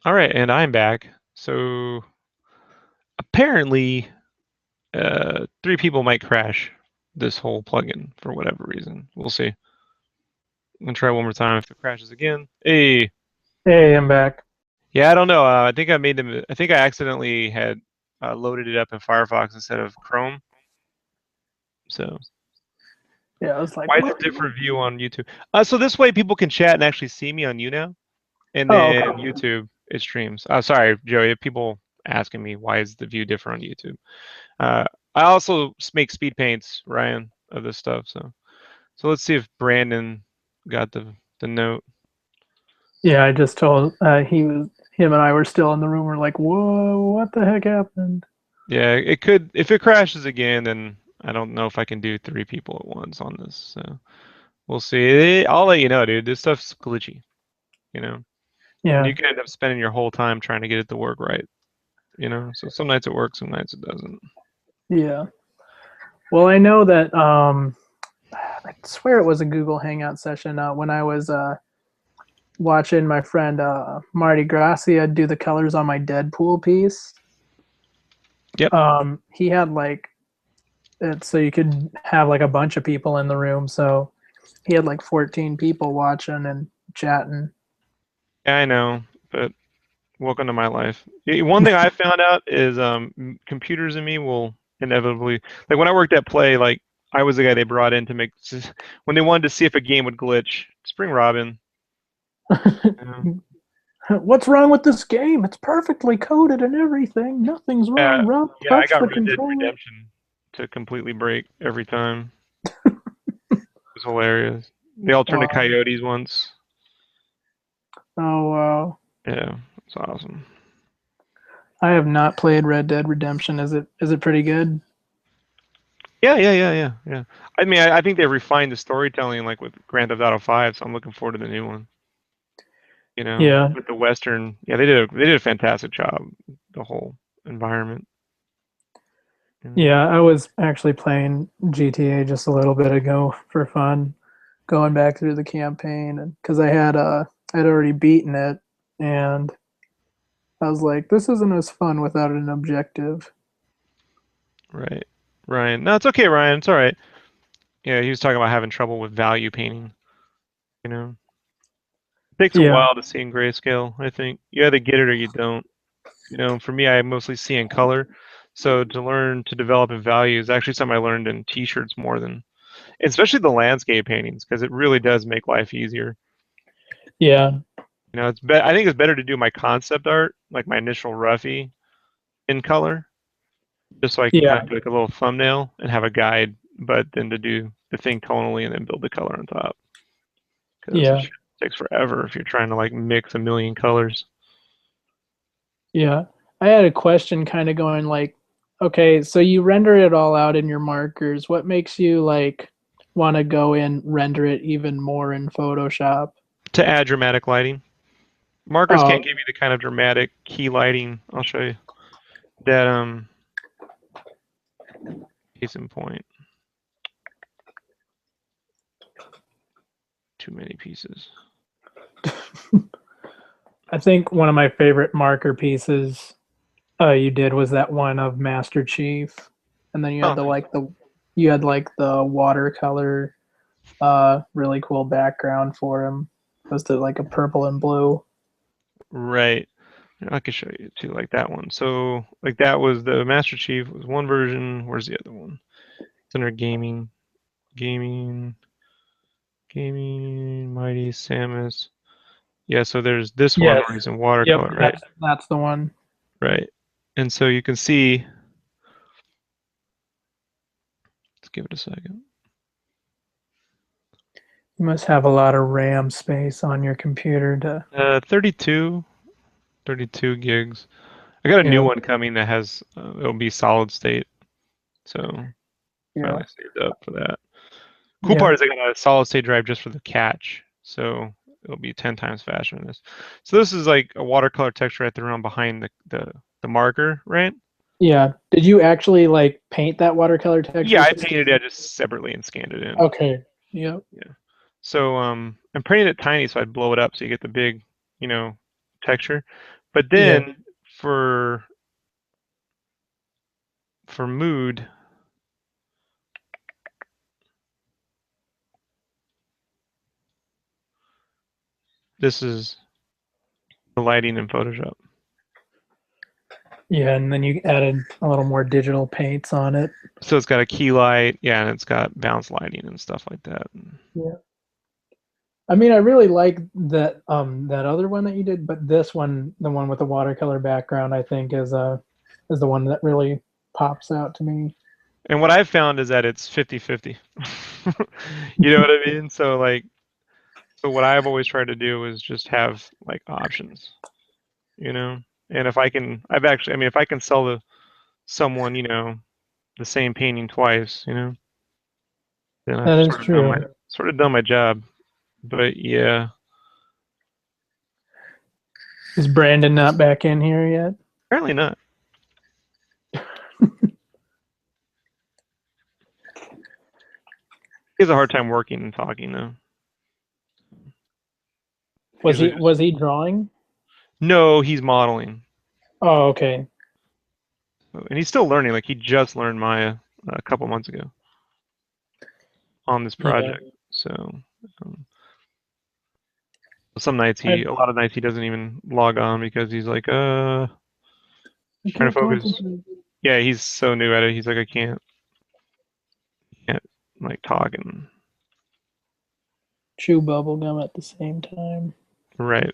All right, and I'm back. So apparently, 3 people might crash this whole plugin for whatever reason. We'll see. I'm gonna try one more time. If it crashes again, hey, Hey, I'm back. yeah, I don't know. I think I made them. I think I accidentally had loaded it up in Firefox instead of Chrome. So Yeah, I was like, why is it what? a different view on YouTube? So this way people can chat and actually see me on you now, and Oh, then okay. YouTube it streams. Sorry, Joey. People asking me why is the view different on YouTube. Uh, I also make speed paints, Ryan, of this stuff. So let's see if Brandon got the note. Yeah, I just told him and I were still in the room. We're like, whoa, what the heck happened? Yeah, it could if it crashes again, then I don't know if I can do 3 people at once on this. So we'll see. I'll let you know, dude. This stuff's glitchy, you know, and Yeah, you can end up spending your whole time trying to get it to work right, you know. So some nights it works, some nights it doesn't. yeah. Well, I know that I swear it was a Google Hangout session when I was watching my friend Marty Gracia do the colors on my Deadpool piece. Yep. He had like it so you could have like a bunch of people in the room. So he had like 14 people watching and chatting. Yeah, I know, but welcome to my life. One thing I found out is computers and me will inevitably like when I worked at Play, like I was the guy they brought in to make when they wanted to see if a game would glitch. Spring Robin. Yeah, What's wrong with this game? It's perfectly coded and everything. Nothing's yeah, wrong. Rob, yeah, I touch got the Red Dead controller. Redemption to completely break every time. It was hilarious. They all turned to Wow. coyotes once. Oh wow. Yeah, it's awesome. I have not played Red Dead Redemption. Is it pretty good? Yeah. I mean, I think they refined the storytelling like with Grand Theft Auto 5, so I'm looking forward to the new one. You know, Yeah. with the Western, yeah, they did a fantastic job. The whole environment. You know? Yeah, I was actually playing GTA just a little bit ago for fun, going back through the campaign and because I'd already beaten it and I was like, this isn't as fun without an objective. Right, Ryan. No, it's okay, Ryan. It's all right. Yeah, he was talking about having trouble with value painting. You know, it takes a Yeah. while to see in grayscale. I think you either get it or you don't. You know, for me, I mostly see in color. So to learn to develop in value is actually something I learned in T-shirts more than, especially the landscape paintings, because it really does make life easier. Yeah. You know, I think it's better to do my concept art, like my initial roughie, in color, just so I can kind Yeah. of do like a little thumbnail and have a guide, but then to do the thing tonally and then build the color on top. Because it Yeah. takes forever if you're trying to like mix a million colors. Yeah. I had a question kind of going like, okay, so you render it all out in your markers. What makes you like want to go in render it even more in Photoshop? To add dramatic lighting, markers Oh, can't give you the kind of dramatic key lighting. I'll show you that. Case in point, too many pieces. I think one of my favorite marker pieces you did was that one of Master Chief, and then Oh, thanks. you had like the watercolor, really cool background for him. It was the like a purple and blue. Right. I can show you too, like that one. So, like that was the Master Chief was one version. Where's the other one? It's under gaming, gaming, gaming. Mighty Samus. Yeah. So there's this one Yes. where he's in Yep, watercolor, right? that's the one. Right. And so you can see. Let's give it a second. You must have a lot of RAM space on your computer to. 32, 32 gigs. I got a new Yeah, one coming that has it'll be solid state. So yeah, finally saved up for that. Cool yeah, part is I got a solid state drive just for the catch, so it'll be 10 times faster than this. So this is like a watercolor texture right there around behind the marker, right? yeah. Did you actually like paint that watercolor texture Yeah, I painted specifically? it just separately and scanned it in. Okay. Yep. Yeah. So I'm painting it tiny so I'd blow it up so you get the big, you know, texture. But Yeah. then for for mood, this is the lighting in Photoshop. Yeah, and then you added a little more digital paints on it. So it's got a key light, yeah, and it's got bounce lighting and stuff like that. Yeah. I mean, I really like that other one that you did, but this one, the one with the watercolor background, I think is the one that really pops out to me. And what I've found is that it's 50-50. You know what I mean? So like, so what I've always tried to do is just have like options, you know? And if I can, I've actually, I mean, if I can sell to someone, the same painting twice, then I've That is true. sort of done my job. But yeah, Is Brandon not back in here yet? apparently not. He has a hard time working and talking though. Was Usually he just, was he drawing? no, he's modeling. Oh, okay. And he's still learning. Like he just learned Maya a couple months ago on this Yeah. project. So um, some nights I a lot of nights he doesn't even log on because he's like, I trying to can't focus. concentrate. Yeah, he's so new at it. He's like, I can't like talk and Chew bubble gum at the same time. right.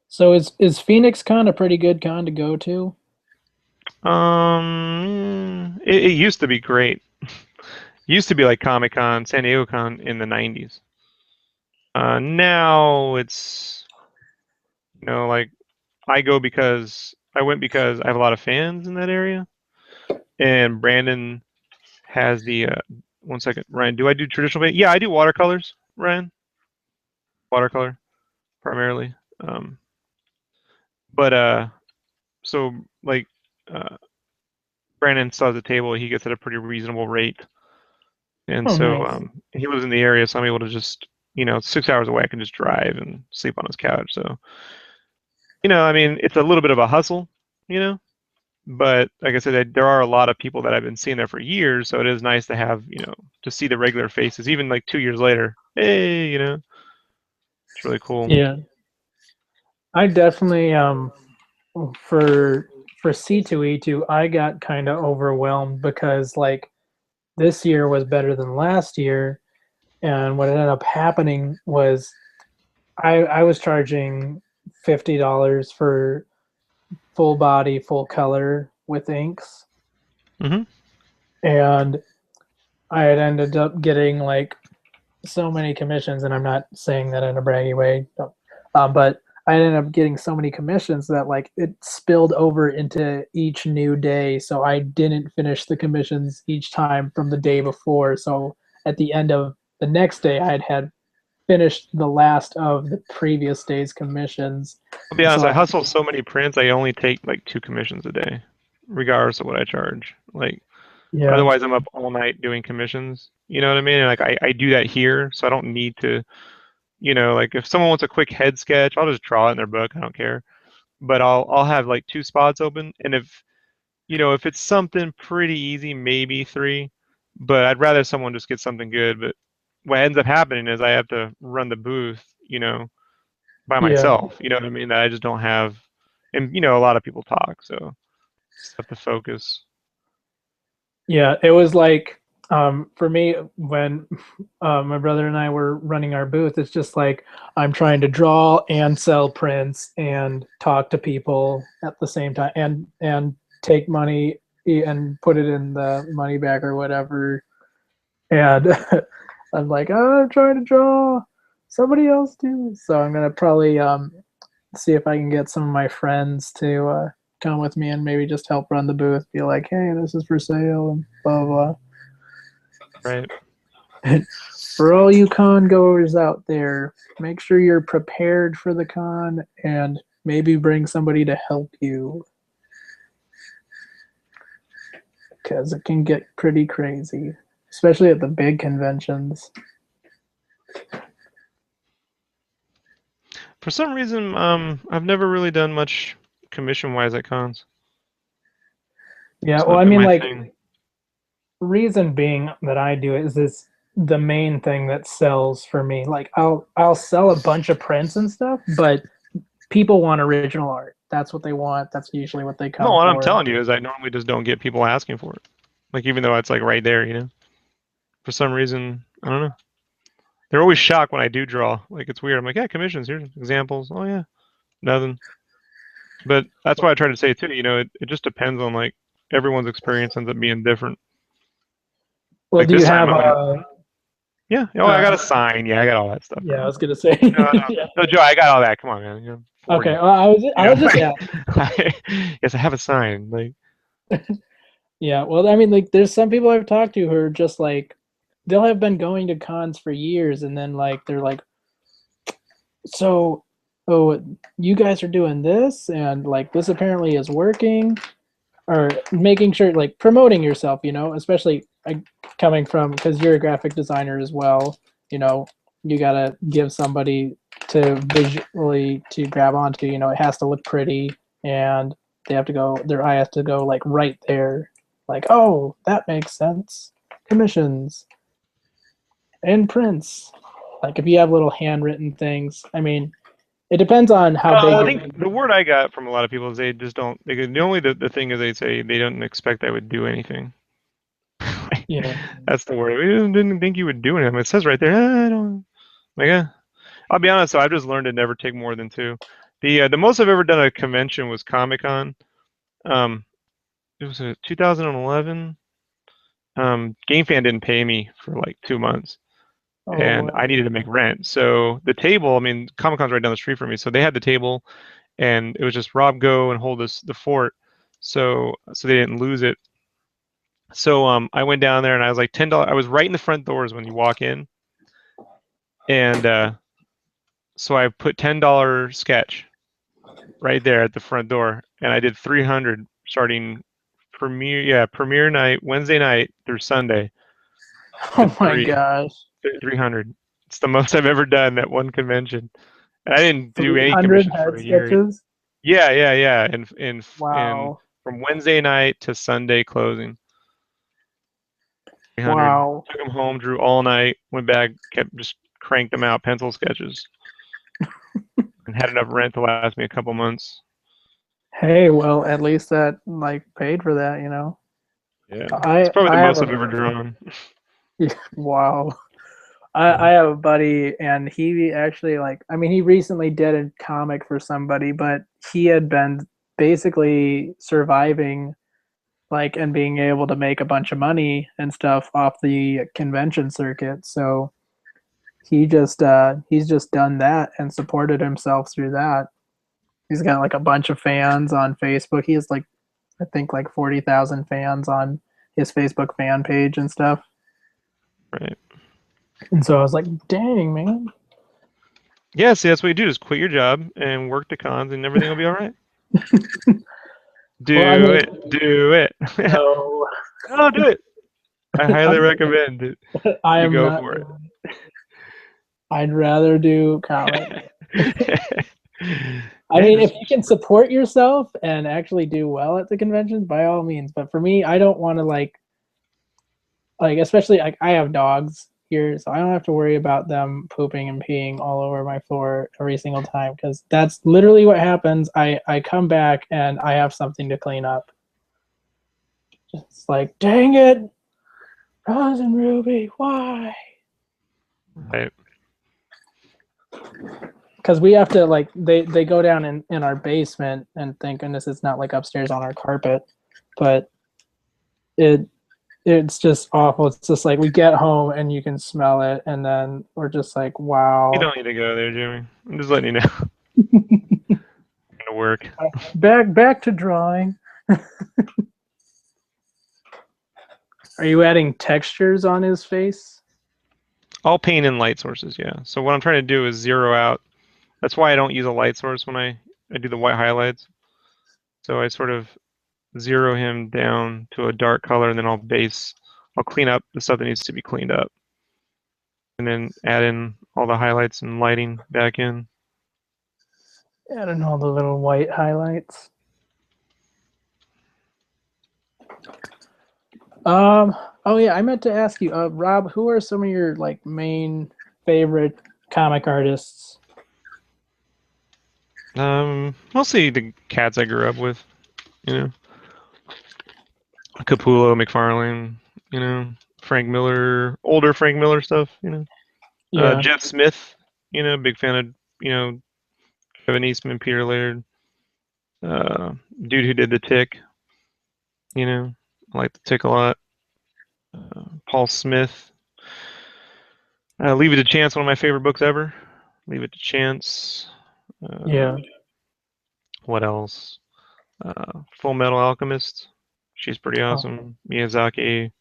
So is Phoenix Con a pretty good con to go to? It used to be great. Used to be like Comic Con, San Diego Con in the 90s. Now it's like I went because I have a lot of fans in that area, and Brandon has the one second, Ryan. Do I do traditional paint? Yeah, I do watercolors, Ryan. Watercolor primarily. Um, but so like uh, Brandon still has a table. He gets at a pretty reasonable rate, and Oh, so nice. he lives in the area, so I'm able to just 6 hours away. I can just drive and sleep on his couch. So I mean, it's a little bit of a hustle, you know. But like I said, there are a lot of people that I've been seeing there for years, so it is nice to have to see the regular faces, even like 2 years later. Hey, it's really cool. Yeah. I definitely for for C2E2 I got kind of overwhelmed because like this year was better than last year, and what ended up happening was I was charging $50 for full body, full color with inks, Hmm. and I had ended up getting like so many commissions, and I'm not saying that in a braggy way, no. But I ended up getting so many commissions that like it spilled over into each new day. So I didn't finish the commissions each time from the day before. So at the end of the next day, I had finished the last of the previous day's commissions. I'll be So honest, I I, hustle so many prints, I only take like 2 commissions a day, regardless of what I charge. Like, yeah, otherwise, I'm up all night doing commissions. You know what I mean? And like, I do that here, so I don't need to, like if someone wants a quick head sketch, I'll just draw it in their book. I don't care. But I'll have like 2 spots open, and if it's something pretty easy, maybe 3. But I'd rather someone just get something good. But what ends up happening is I have to run the booth, by yeah, myself. You know what I mean? That I just don't have, and a lot of people talk, so just have to focus. yeah. It was like for me when my brother and I were running our booth. It's just like I'm trying to draw and sell prints and talk to people at the same time, and take money and put it in the money bag or whatever. And I'm like, oh, I'm trying to draw. Somebody else do. So I'm gonna probably see if I can get some of my friends to come with me and maybe just help run the booth. Be like, hey, this is for sale and blah blah. Right. For all you con goers out there, make sure you're prepared for the con and maybe bring somebody to help you because it can get pretty crazy, especially at the big conventions. For some reason, I've never really done much commission-wise at cons. Yeah, It's well, not I been mean, my like, thing. reason being that I do it is this the main thing that sells for me. Like, I'll sell a bunch of prints and stuff, but people want original art. That's what they want. That's usually what they No, come what I'm for. telling you is I normally just don't get people asking for it. Like even though it's like right there, you know. For some reason, I don't know. They're always shocked when I do draw. Like it's weird. I'm like, yeah, commissions. Here's examples. Oh yeah, nothing. But that's why I try to say too. You know, it just depends on like everyone's experience ends up being different. Well, Like do you this time have I went. a? Yeah. Oh, I got a Uh, sign. Yeah, I got all that stuff, yeah, I bro. was gonna say. No, no, Yeah. no, Joe. I got all that. Come on, man. You're Okay. 40. Well, You I know. was just yeah. Yes, I have a sign. Like. Yeah. Well, I mean, like, there's some people I've talked to who are just like, they'll have been going to cons for years, and then like they're like, so, oh, you guys are doing this, and like this apparently is working, or making sure like promoting yourself, especially like, coming from, because you're a graphic designer as well, you know you gotta give somebody to visually to grab onto, it has to look pretty, and they have to go, their eye has to go like right there, like, oh, that makes sense. Commissions and prints, like if you have little handwritten things, I mean, it depends on how big I your. think the word I got from a lot of people is they just don't. The only the thing is they say they don't expect I would do anything. Yeah. That's the word. We didn't think you would do anything. It says right there. I don't. Like, I'll be honest. So I've just learned to never take more than two. The most I've ever done at a convention was Comic Con. Um, it was 2011. GameFan didn't pay me for like 2 months, and Oh, I needed to make rent. So the table. I mean, Comic Con's right down the street from me, so they had the table, and it was just Rob go and hold the fort. So they didn't lose it. So I went down there and I was like $10. I was right in the front doors when you walk in, and so I put $10 sketch right there at the front door, and I did 300 starting premiere night Wednesday night through Sunday. Did oh my gosh. 300. It's the most I've ever done at one convention. And I didn't do any 300 commissions for head a year. sketches. Yeah, yeah, yeah. And Wow. from Wednesday night to Sunday closing. 300. Wow. Took them home, drew all night, went back, kept just cranked them out, pencil sketches, and had enough rent to last me a couple months. Hey, well, at least that like paid for that. Yeah, it's I probably the I have most a I've ever drawn. wow. I have a buddy, and he actually, like, I mean, he recently did a comic for somebody, but he had been basically surviving, like, and being able to make a bunch of money and stuff off the convention circuit. So he's just done that and supported himself through that. He's got like a bunch of fans on Facebook. He has like, I think, like 40,000 fans on his Facebook fan page and stuff. Right. And so I was like, dang, man. Yeah, see, that's what you do: is quit your job and work the cons, and everything will be all right. Well, I Do mean, it, do it. no, Oh, do it. I highly recommend it. I You am go not for doing it. I'd rather do comic. it. I Yeah, mean, if just you can support yourself and actually do well at the conventions, by all means. But for me, I don't want to like especially like I have dogs here, so I don't have to worry about them pooping and peeing all over my floor every single time, because that's literally what happens. I come back and I have something to clean up. It's like, dang it, Rose and Ruby, why? right. Because we have to, like, they go down in our basement, and thank goodness it's not like upstairs on our carpet, but it it's just awful. It's just like we get home and you can smell it, and then we're just like, You wow. don't need to go there, Jimmy. I'm just letting you know. Gonna work. Back to drawing. Are you adding textures on his face? All paint and light sources, yeah. So what I'm trying to do is zero out. That's why I don't use a light source when I do the white highlights. So I sort of zero him down to a dark color, and then I'll clean up the stuff that needs to be cleaned up. and then add in all the highlights and lighting back in. Adding all the little white highlights. Um. Oh yeah, I meant to ask you, Rob. Who are some of your like main favorite comic artists? Mostly the cats I grew up with, you know, Capullo, McFarlane, you know, Frank Miller, older Frank Miller stuff, you know, Yeah. Jeff Smith, you know, big fan of, you know, Kevin Eastman, Peter Laird, uh, dude who did the Tick, you know, I like the Tick a lot. Paul Smith, Leave It to Chance, one of my favorite books ever. Leave It to Chance. Yeah. What else? Full Metal Alchemist. She's pretty Oh, awesome. Miyazaki,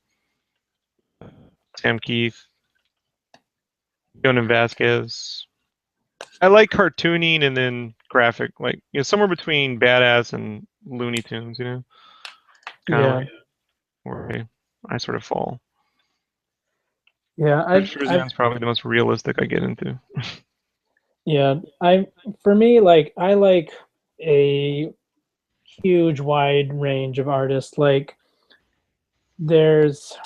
Sam Keith, Jonan Vasquez. I like cartooning and then graphic, like somewhere between badass and Looney Tunes. You know, kind of yeah. like where I sort of fall. Yeah. Bruce Frizan's probably the most realistic I get into. Yeah. For me, like, I like a huge wide range of artists. Like, there's,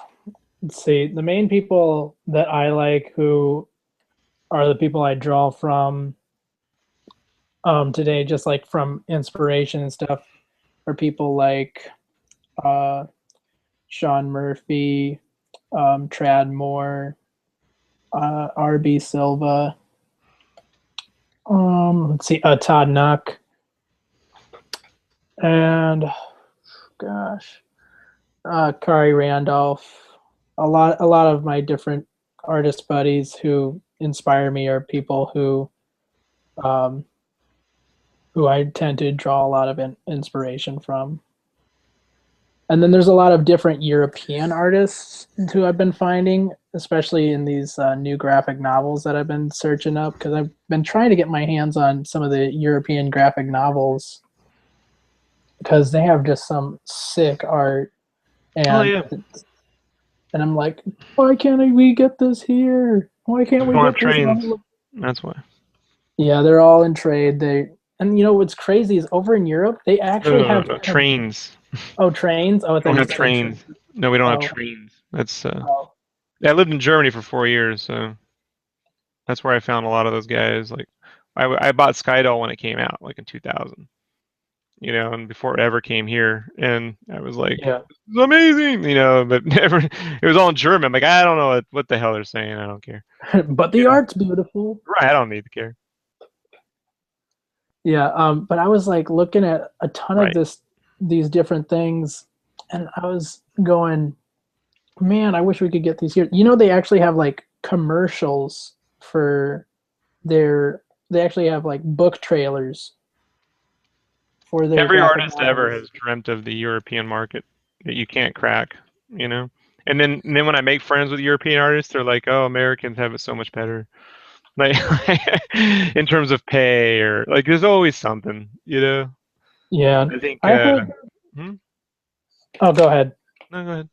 let's see, the main people that I like who are the people I draw from today, just like from inspiration and stuff, are people like uh, Sean Murphy, Trad Moore, RB Silva. Let's see, Todd Nuck, and gosh, Kari Randolph. A lot of my different artist buddies who inspire me are people um, who I tend to draw a lot of inspiration from. And then there's a lot of different European artists who I've been finding, especially in these new graphic novels that I've been searching up because I've been trying to get my hands on some of the European graphic novels because they have just some sick art Oh and yeah, I'm like, why can't we get this here? Why can't we we don't have get this? trains. That's why. Yeah, they're all in trade. And you know what's crazy is over in Europe they No, no, actually no, have no. Trains. oh trains. Oh, I We thought don't you have said train. trains. No, we don't have Oh, trains. That's oh, I lived in Germany for 4 years, so that's where I found a lot of those guys. Like, I bought Skydoll when it came out, like in 2000, you know, and before it ever came here, and I was like, yeah. "It's amazing," you know, but never. It was all in German. I'm like, I don't know what the hell they're saying. I don't care. But You the know, art's beautiful. right? I don't need to care. Yeah, but I was like looking at a ton of Right. these different things, and I was going, man, I wish we could get these here. You know, they actually have like commercials for their. They actually have like book trailers for their Every graphic artist ever novels. has dreamt of the European market that you can't crack, you know. And then when I make friends with European artists, they're like, "Oh, Americans have it so much better." Like in terms of pay or like there's always something, you know. Yeah, I think I heard. hmm? Oh, go ahead. No, go ahead.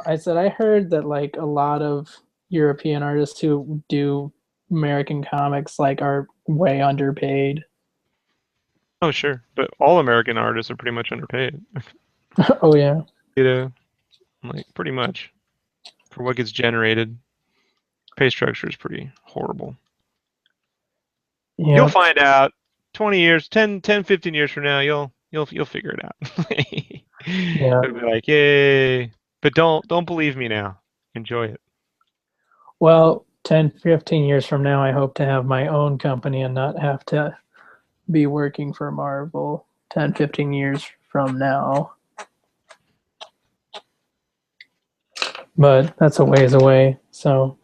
I said I heard that like a lot of European artists who do American comics like are way underpaid. Oh, sure. But all American artists are pretty much underpaid. Oh yeah. You know, like pretty much for what gets generated. Pay structure is pretty horrible. You'll Yeah. find out 20 years, 15 years from now, you'll figure it out. Yeah. It'll be like, "Yay." But don't believe me now. Enjoy it. Well, 10, 15 years from now, I hope to have my own company and not have to be working for Marvel 10, 15 years from now. But that's a ways away. So,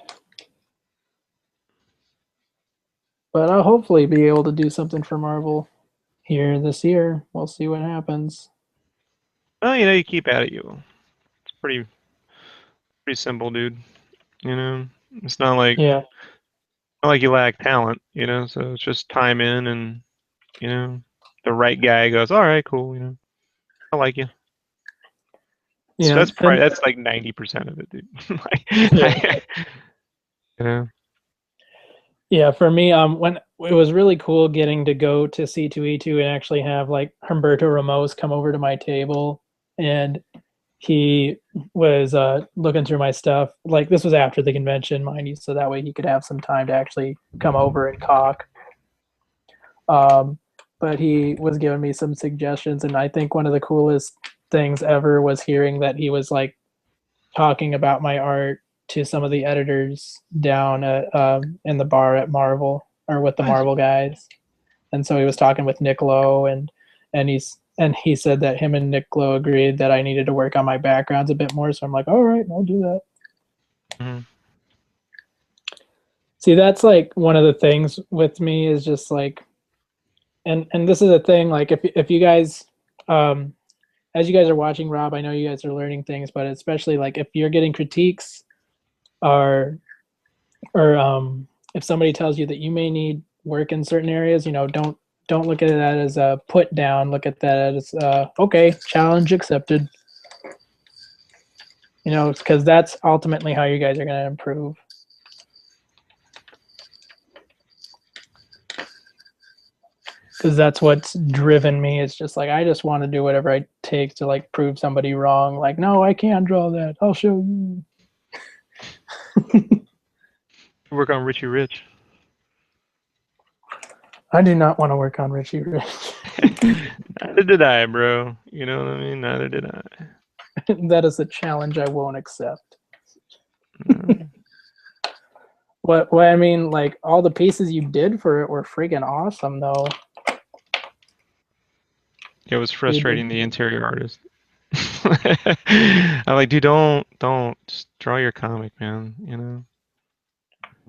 but I'll hopefully be able to do something for Marvel here this year. We'll see what happens. Well, you know, you keep at it, you will. It's pretty simple, dude. You know, it's Yeah. not like you lack talent, you know, so it's just time in and, you know, the right guy goes, "All right, cool, you know. I like you." So Yeah. And that's like 90% of it, dude. yeah. You know? Yeah, for me, when it was really cool getting to go to C2E2 and actually have like Humberto Ramos come over to my table, and he was looking through my stuff. Like this was after the convention, mind you, so that way he could have some time to actually come over and talk. Um, but he was giving me some suggestions, and I think one of the coolest things ever was hearing that he was like talking about my art to some of the editors down at in the bar at Marvel or with the Nice. Marvel guys. And so he was talking with Nick Lowe, and he said that him and Nick Lowe agreed that I needed to work on my backgrounds a bit more. So I'm like, all right, I'll do that. Hmm. See, that's like one of the things with me is just like, and this is a thing. Like if you guys, um, as you guys are watching Rob, I know you guys are learning things, but especially like if you're getting critiques or if somebody tells you that you may need work in certain areas, don't look at that as a put down. Look at that as okay, challenge accepted. Because that's ultimately how you guys are going to improve. Because that's what's driven me. It's just like I just want to do whatever it takes to like prove somebody wrong. Like, no, I can't draw that. I'll show you. Work on Richie Rich. I do not want to work on Richie Rich. Neither did I, bro. You know what I mean? Neither did I. That is a challenge I won't accept. No. What I mean, like all the pieces you did for it were freaking awesome, though. It was You did. frustrating the interior artist. I'm like, dude, don't just draw your comic, man. You know.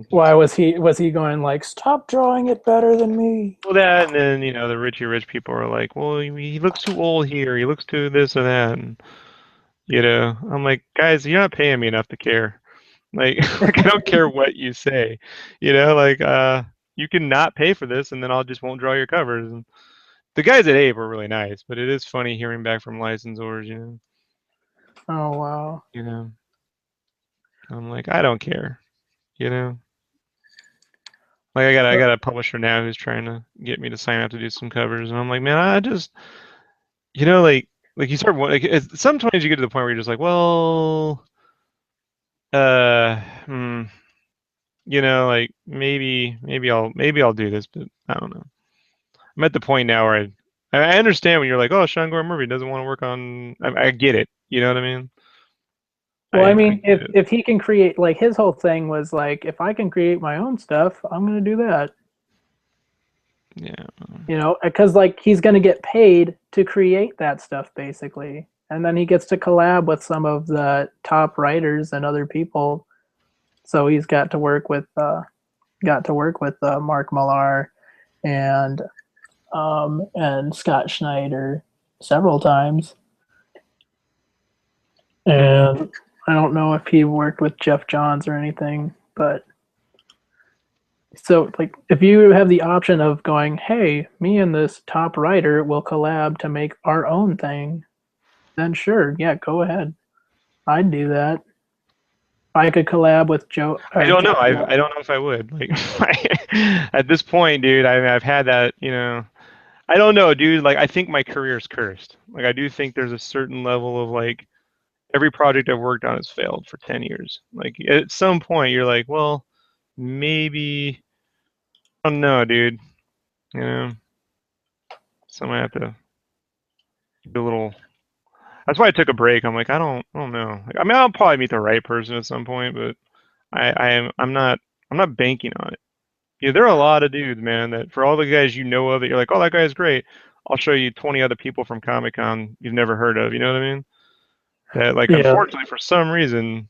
Why was he going like, stop drawing it better than me? Well, that, and then the Richie Rich people are like, well, he looks too old here. He looks too this or that, and I'm like, guys, you're not paying me enough to care. Like, like I don't care what you say. Like you can not pay for this, and then I'll just won't draw your covers. And the guys at Ape were really nice, but it is funny hearing back from licensors. Oh wow. You know. I'm like, I don't care. You know. Like I got a publisher now who's trying to get me to sign up to do some covers, and I'm like, man, I just like you start sometimes you get to the point where you're just like, well, uh, hmm, like maybe I'll do this, but I don't know. I'm at the point now where I understand when you're like, oh, Sean Gore Murphy doesn't want to work on. I get it. You know what I mean? Well, I I mean, get if it. if he can create, like his whole thing was like, if I can create my own stuff, I'm gonna do that. Yeah. Because like he's gonna get paid to create that stuff basically, and then he gets to collab with some of the top writers and other people. So he's got to work with Mark Millar and Scott Schneider several times. Hmm. And I don't know if he worked with Jeff Johns or anything, but so like if you have the option of going, hey, me and this top writer will collab to make our own thing, then sure, yeah, go ahead. I'd do that. I could collab with Joe I or don't know. Jeff. I don't know if I would. Like at this point, dude. I've had that. I don't know, dude. Like I think my career's cursed. Like I do think there's a certain level of like every project I've worked on has failed for 10 years. Like at some point you're like, well, maybe I don't know, dude. You know, so I have to do a little. That's why I took a break. I'm like, I don't know. Like, I mean, I'll probably meet the right person at some point, but I'm not banking on it. Yeah, there are a lot of dudes, man, that for all the guys of that you're like, oh, that guy's great. I'll show you 20 other people from Comic Con you've never heard of. You know what I mean? That like, Yeah. unfortunately, for some reason,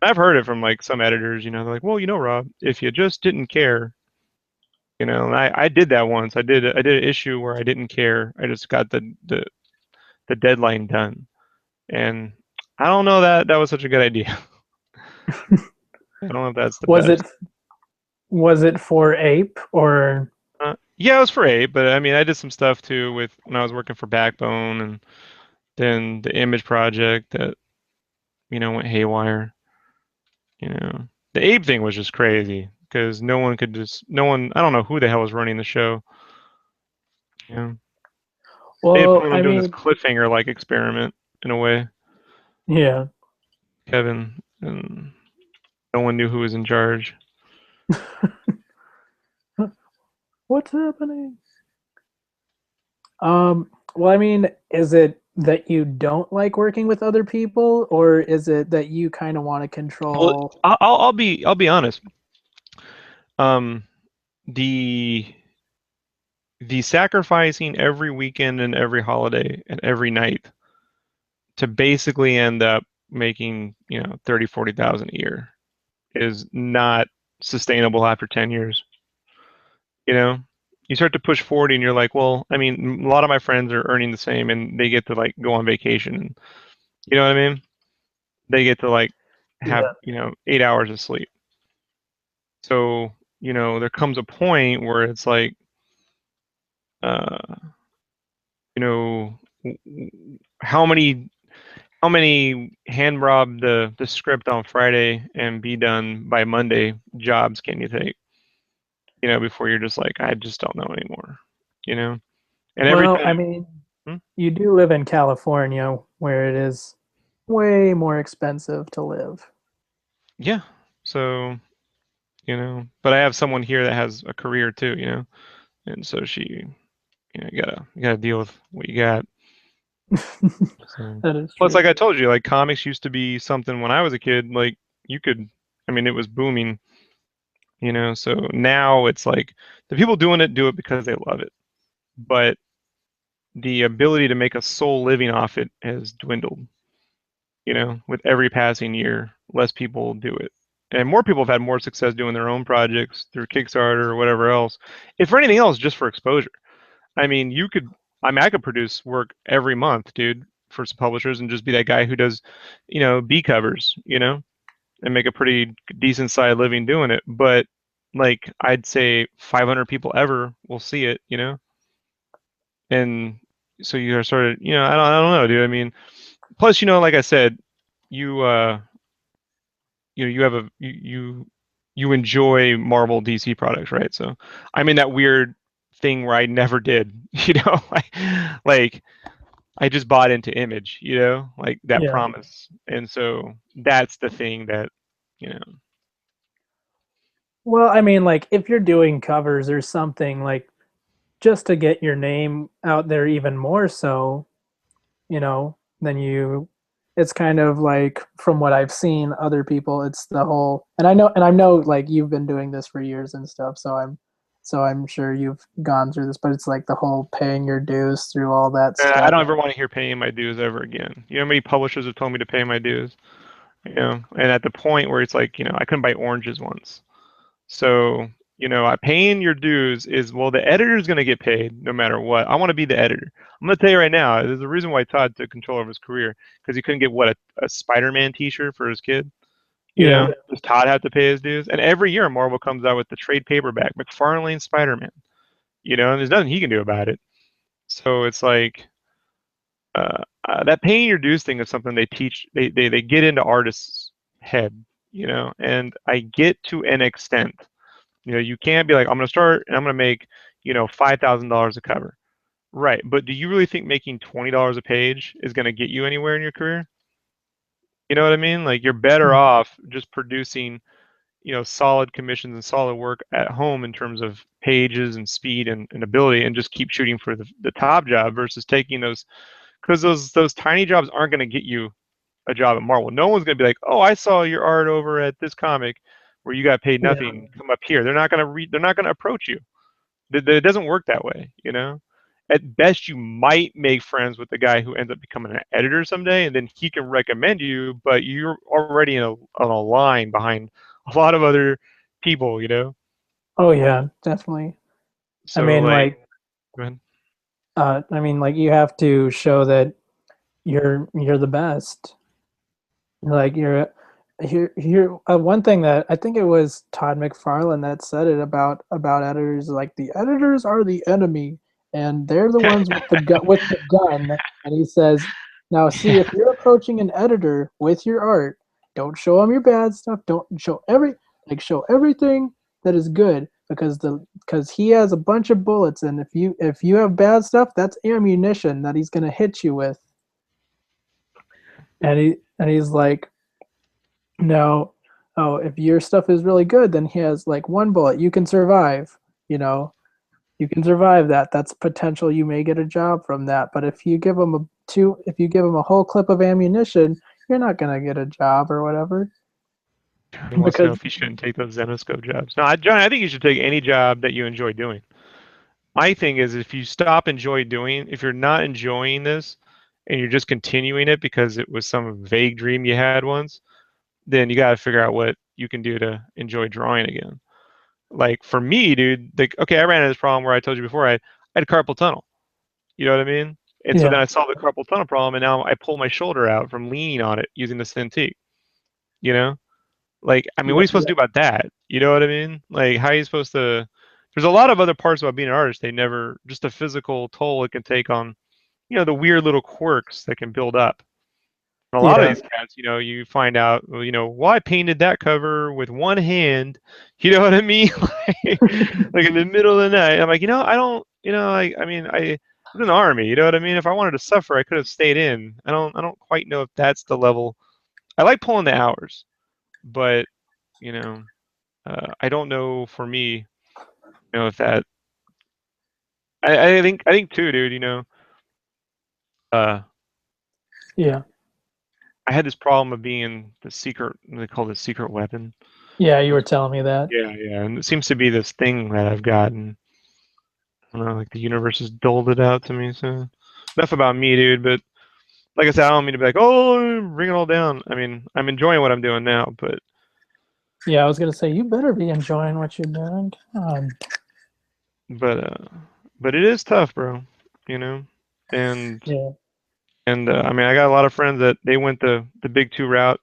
I've heard it from like some editors. They're like, well, Rob, if you just didn't care, and I did that once. I did an issue where I didn't care. I just got the deadline done, and I don't know that that was such a good idea. I don't know if that's the Was it best. was it for Ape or Yeah, it was for 8, but I mean, I did some stuff too with when I was working for Backbone, and then the image project that went haywire. You know, the Abe thing was just crazy because no one. I don't know who the hell was running the show. You know, they had Well, planned on I doing this mean, cliffhanger like experiment in a way. yeah. Kevin and no one knew who was in charge. What's happening? Well, I mean, is it that you don't like working with other people, or is it that you kind of want to Well, control? I'll be honest. Um, the the sacrificing every weekend and every holiday and every night to basically end up making, 30, 40,000 a year is not sustainable after 10 years. You know, you start to push 40 and you're like, well, I mean, a lot of my friends are earning the same and they get to like go on vacation. You know what I mean? They get to like have, Yeah. 8 hours of sleep. So, there comes a point where it's like, uh, you know, how many hand rob the script on Friday and be done by Monday jobs can you take? Before you're just like, I just don't know anymore. You know? And every Well, I time, mean, hmm? you do live in California where it is way more expensive to live. Yeah. So, but I have someone here that has a career too, and so she, you gotta deal with what you got. So, That is plus, true. like I told you, like comics used to be something when I was a kid. Like you could, I mean, it was booming. So now it's like the people doing it do it because they love it, but the ability to make a sole living off it has dwindled. With every passing year, less people do it. And more people have had more success doing their own projects through Kickstarter or whatever else. If for anything else, just for exposure. I mean, I could produce work every month, dude, for some publishers and just be that guy who does, B covers, and make a pretty decent side living doing it. But like, I'd say 500 people ever will see it, and so you're sort of, I don't know, dude. I mean, plus, like I said, you, you have you enjoy Marvel DC products, right? So I'm in that weird thing where I never did, like I just bought into Image, like that Yeah. promise. And so that's the thing that, you know, Well, I mean, like if you're doing covers or something, like just to get your name out there even more so, then it's kind of like from what I've seen other people, it's the whole, and I know like you've been doing this for years and stuff, so I'm sure you've gone through this, but it's like the whole paying your dues through all that I stuff. don't ever want to hear paying my dues ever again. You know how many publishers have told me to pay my dues, and at the point where it's like, I couldn't buy oranges once. So, paying your dues is, well, the editor's going to get paid no matter what. I want to be the editor. I'm going to tell you right now, there's a reason why Todd took control of his career because he couldn't get what a Spider-Man T-shirt for his kid. Yeah. Does Todd have to pay his dues? And every year Marvel comes out with the trade paperback, McFarlane Spider-Man. And there's nothing he can do about it. So it's like that paying your dues thing is something they teach. They get into artists' head, and I get to an extent. You can't be like, I'm going to start and I'm going to make, $5,000 a cover. Right. But do you really think making $20 a page is going to get you anywhere in your career? You know what I mean? Like you're better Mhm. off just producing, solid commissions and solid work at home in terms of pages and speed and ability and just keep shooting for the top job versus taking those, because those tiny jobs aren't going to get you a job at Marvel. No one's going to be like, oh, I saw your art over at this comic where you got paid Yeah. nothing. Come up here. They're not going to read. They're not going to approach you. It doesn't work that way. At best, you might make friends with the guy who ends up becoming an editor someday, and then he can recommend you, but you're already on a line behind a lot of other people. Oh yeah, definitely. I So, mean, like, like, go ahead. you have to show that you're the best. Like you're here. One thing that I think it was Todd McFarlane that said it about editors, like the editors are the enemy, and they're the ones with the gun. And he says, now see Yeah. if you're approaching an editor with your art, don't show him your bad stuff. Don't show show everything that is good because he has a bunch of bullets, and if you have bad stuff, that's ammunition that he's gonna hit you with. And he's like, no, oh, if your stuff is really good, then he has like one bullet. You can survive. You know, you can survive that. That's potential. You may get a job from that. But if you give him a whole clip of ammunition, you're not gonna get a job or whatever. He wants to know Because if he shouldn't take those Zenoscope jobs. No, John, I think you should take any job that you enjoy doing. My thing is, if you stop enjoy doing, if you're not enjoying this and you're just continuing it because it was some vague dream you had once, then you got to figure out what you can do to enjoy drawing again. Like for me, dude, like okay, I ran into this problem where I told you before I had carpal tunnel. You know what I mean? And so then yeah, I solved the carpal tunnel problem, and now I pull my shoulder out from leaning on it using the Cintiq. You know, like I mean, what are yeah, you supposed yeah, to do about that? You know what I mean? Like how are you supposed to? There's a lot of other parts about being an artist. They never just a physical toll it can take on the weird little quirks that can build up. And a lot of yeah, these cats, you find out, well, well, I painted that cover with one hand. You know what I mean? Like in the middle of the night. I'm like, I don't, I mean, I was in the army. You know what I mean? If I wanted to suffer, I could have stayed in. I don't quite know if that's the level. I like pulling the hours, but you know, I don't know for me, if that. I think too, dude. Uh, yeah, I had this problem of being the secret. They call it secret weapon. yeah. You were telling me that. Yeah, yeah, and it seems to be this thing that I've gotten. I don't know, like the universe has doled it out to me. So enough about me, dude. But like I said, I don't mean to be like, oh, bring it all down. I mean, I'm enjoying what I'm doing now, Yeah, I was gonna say you better be enjoying what you're doing. but uh, but it is tough, bro. You know, and Yeah, I mean, I got a lot of friends that they went the big two route,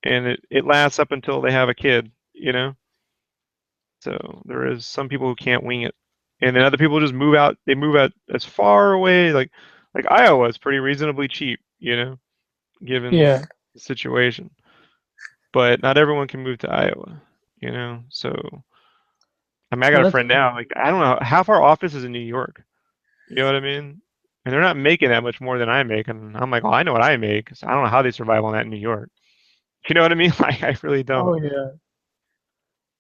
and it lasts up until they have a kid. So there is some people who can't wing it, and then other people just move out. They move out as far away, like Iowa is pretty reasonably cheap, given yeah. the situation. But not everyone can move to Iowa, So I mean, I got Well, a that's friend now. Like I don't know, half our office is in New York. You know what I mean? And they're not making that much more than I make, and I'm like, well, I know what I make. So I don't know how they survive on that in New York. You know what I mean? Like I really oh don't. yeah,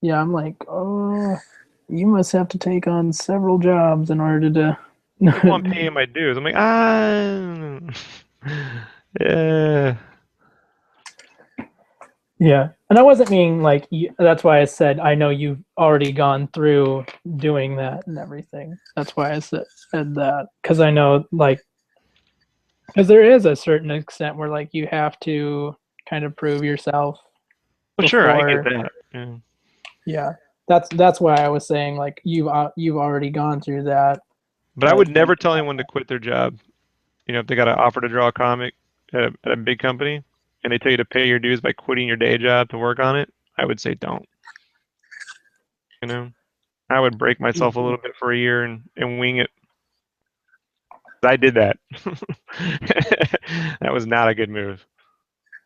yeah. I'm like, oh, you must have to take on several jobs in order to. Well, I'm paying my dues. I'm like, yeah. Yeah, and I wasn't being like that's why I said I know you've already gone through doing that and everything. That's why I said that because I know like because there is a certain extent where like you have to kind of prove yourself Well, sure, I get before. that. Yeah. Yeah, that's why I was saying like you've already gone through that. But I But would never tell anyone to quit their job. If they got an offer to draw a comic at a big company and they tell you to pay your dues by quitting your day job to work on it, I would say don't. You know, I would break myself a little bit for a year and wing it. I did that. That was not a good move.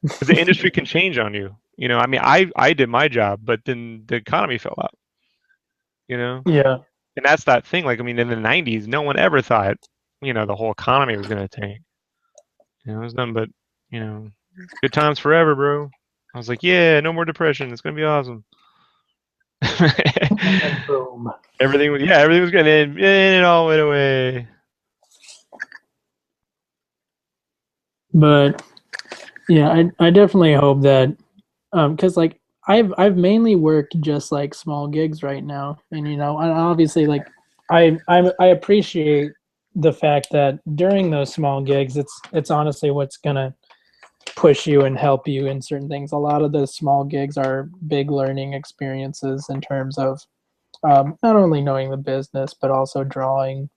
Because the industry can change on you. I mean, I did my job, but then the economy fell out. You know, yeah, and that's that thing. Like, I mean, in the '90s, no one ever thought, the whole economy was going to tank. It was nothing but, you know, good times forever, bro. I was like, yeah, no more depression. It's gonna be awesome. and then boom. Everything was good, and it all went away. But yeah, I definitely hope that because like I've mainly worked just like small gigs right now, and and obviously like I appreciate the fact that during those small gigs, it's honestly what's gonna push you and help you in certain things. A lot of the small gigs are big learning experiences in terms of not only knowing the business but also drawing.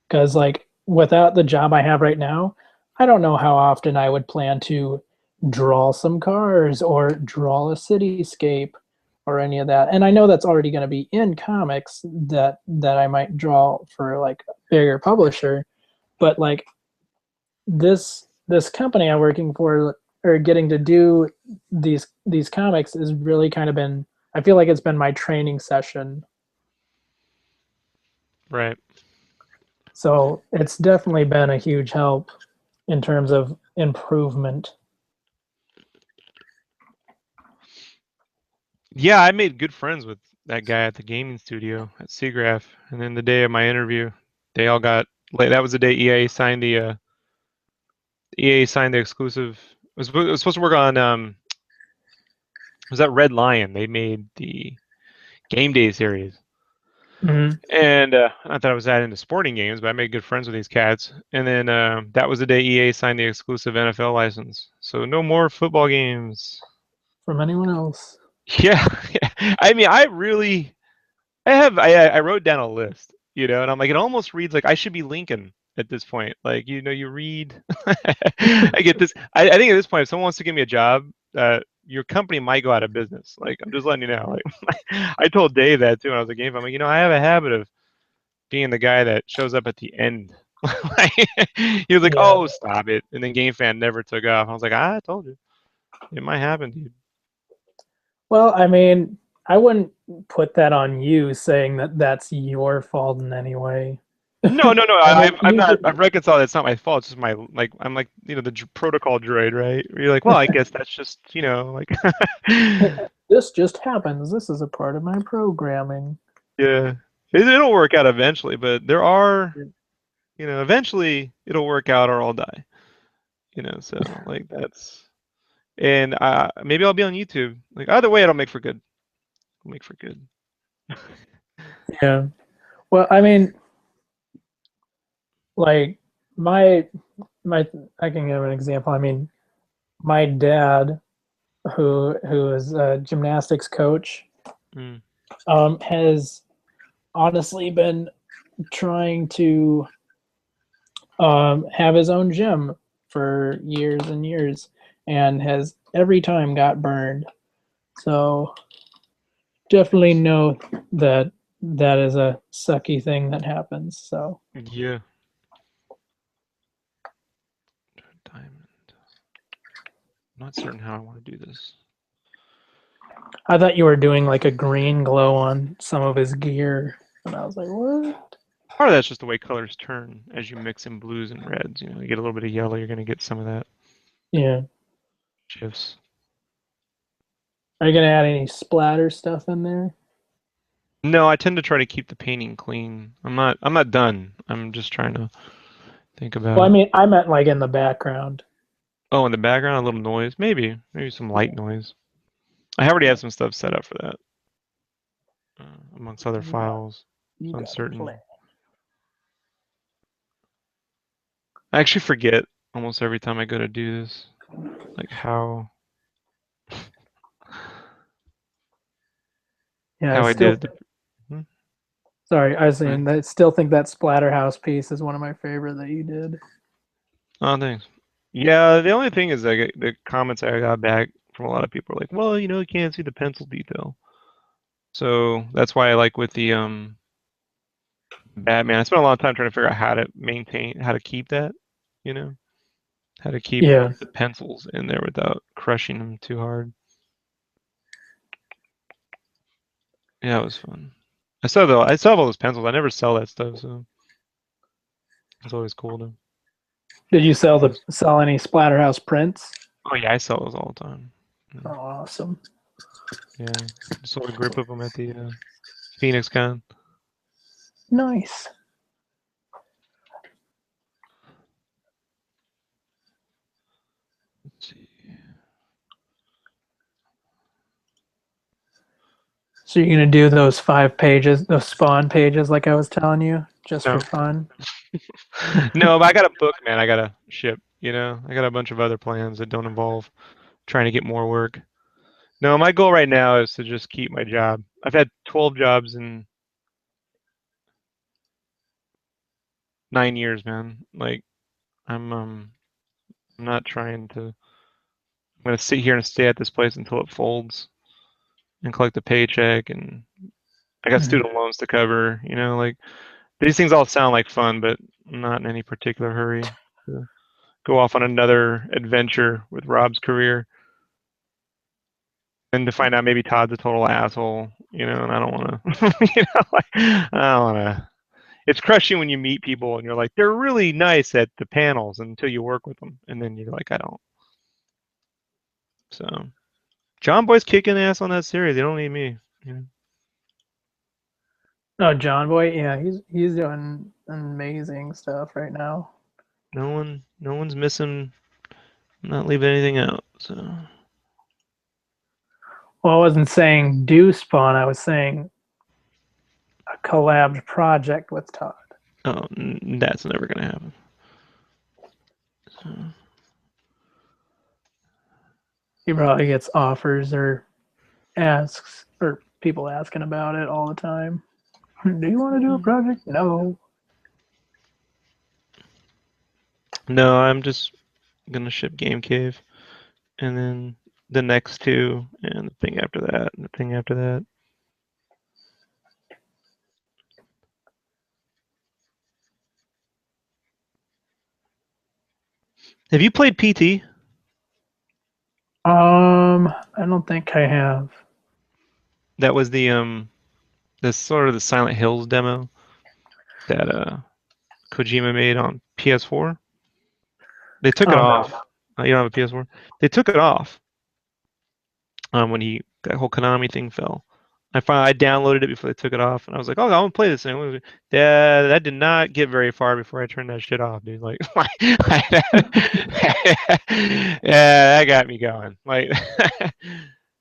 Because like without the job I have right now, I don't know how often I would plan to draw some cars or draw a cityscape or any of that. And I know that's already going to be in comics that I might draw for like a bigger publisher, but like this company I'm working for, or getting to do these comics has really kind of been. I feel like it's been my training session. Right. So it's definitely been a huge help in terms of improvement. Yeah, I made good friends with that guy at the gaming studio at SketchCraft, and then the day of my interview, they all got like that was the day EA signed the exclusive. It was supposed to work on was that Red Lion? They made the Game Day series. Mm-hmm. And not that I was that into sporting games, but I made good friends with these cats. And then that was the day EA signed the exclusive NFL license. So no more football games. From anyone else. Yeah, I mean, I wrote down a list, and I'm like, it almost reads like I should be Lincoln at this point. Like, you read. I get this. I think at this point, if someone wants to give me a job, your company might go out of business. Like, I'm just letting you know. Like, I told Dave that too when I was a game. I'm like, I have a habit of being the guy that shows up at the end. He was like, Yeah. "Oh, stop it!" And then Game Fan never took off. I was like, "I told you, it might happen, dude." Well, I mean, I wouldn't put that on you saying that that's your fault in any way. No, no, no. I I've mean, I've you not. did. I've reconciled. It's not my fault. It's just my like. I'm like the protocol droid, right? Where you're like, well, I guess that's just like. This just happens. This is a part of my programming. Yeah, it'll work out eventually, but there are eventually it'll work out or I'll die. So like that's and maybe I'll be on YouTube. Like either way, it'll make for good. It'll make for good. Yeah. Well, I mean, like my my I can give an example. I mean, my dad, who is a gymnastics coach, Mm. has honestly been trying to have his own gym for years and years, and has every time got burned. So definitely know that that is a sucky thing that happens. So Yeah. Diamond. I'm not certain how I want to do this. I thought you were doing like a green glow on some of his gear, and I was like, what? Part of that's just the way colors turn as you mix in blues and reds. You get a little bit of yellow, you're going to get some of that Yeah. shifts. Are you gonna add any splatter stuff in there? No, I tend to try to keep the painting clean. I'm not done. I'm just trying to think Well, I about. mean, I meant like in the background. Oh, in the background, a little noise. Maybe some light noise. I already have some stuff set up for that, amongst other You got files. you So I'm got a certain. plan. I actually forget almost every time I go to do this, like how Yeah, I how I still did it. Hmm? sorry, I was Right. saying I still think that Splatterhouse piece is one of my favorite that you did. Oh, thanks. Yeah, the only thing is like the comments I got back from a lot of people are like, well, you can't see the pencil detail. So that's why I like with the Batman. I spent a lot of time trying to figure out how to keep that, you know, how to keep Yeah. the pencils in there without crushing them too hard. Yeah, it was fun. I still have all those pencils. I never sell that stuff, so it's always cool to. Did you Yes. sell any Splatterhouse prints? Oh yeah, I sell those all the time. Oh, Mm. awesome. Yeah, sold a grip of them at the Phoenix Con. Nice. Let's see. So you're gonna do those 5 pages, those spawn pages, like I was telling you, just for No, fun? no, but I got a book, man. I got to ship. I got a bunch of other plans that don't involve trying to get more work. No, my goal right now is to just keep my job. I've had 12 jobs in 9 years, man. Like I'm not trying to. I'm gonna sit here and stay at this place until it folds and collect a paycheck, and I got Mhm. student loans to cover. Like these things all sound like fun, but I'm not in any particular hurry to go off on another adventure with Rob's career, and to find out maybe Todd's a total asshole, and I don't want to, I don't want to. It's crushing when you meet people and you're like, they're really nice at the panels until you work with them, and then you're like, I don't. So, John Boy's kicking ass on that series. They don't need me. Oh, John Boy, yeah, he's doing amazing stuff right now. No one's missing. I'm not leaving anything out. So, Well, I wasn't saying do spawn. I was saying a collab project with Todd. oh, that's never gonna happen. So, He probably gets offers or asks or people asking about it all the time. Do you want to do a project? No. no, I'm just gonna ship Game Cave, and then the next two, and the thing after that, and the thing after that. Have you played PT? I don't think I have. That was the sort of the Silent Hills demo that Kojima made on PS4. They took it Oh off. no. You don't have a PS4? They took it off when that whole Konami thing fell. I downloaded it before they took it off, and I was like, "Oh, I want to play this thing." That did not get very far before I turned that shit off, dude. Like, yeah, that got me going. Like,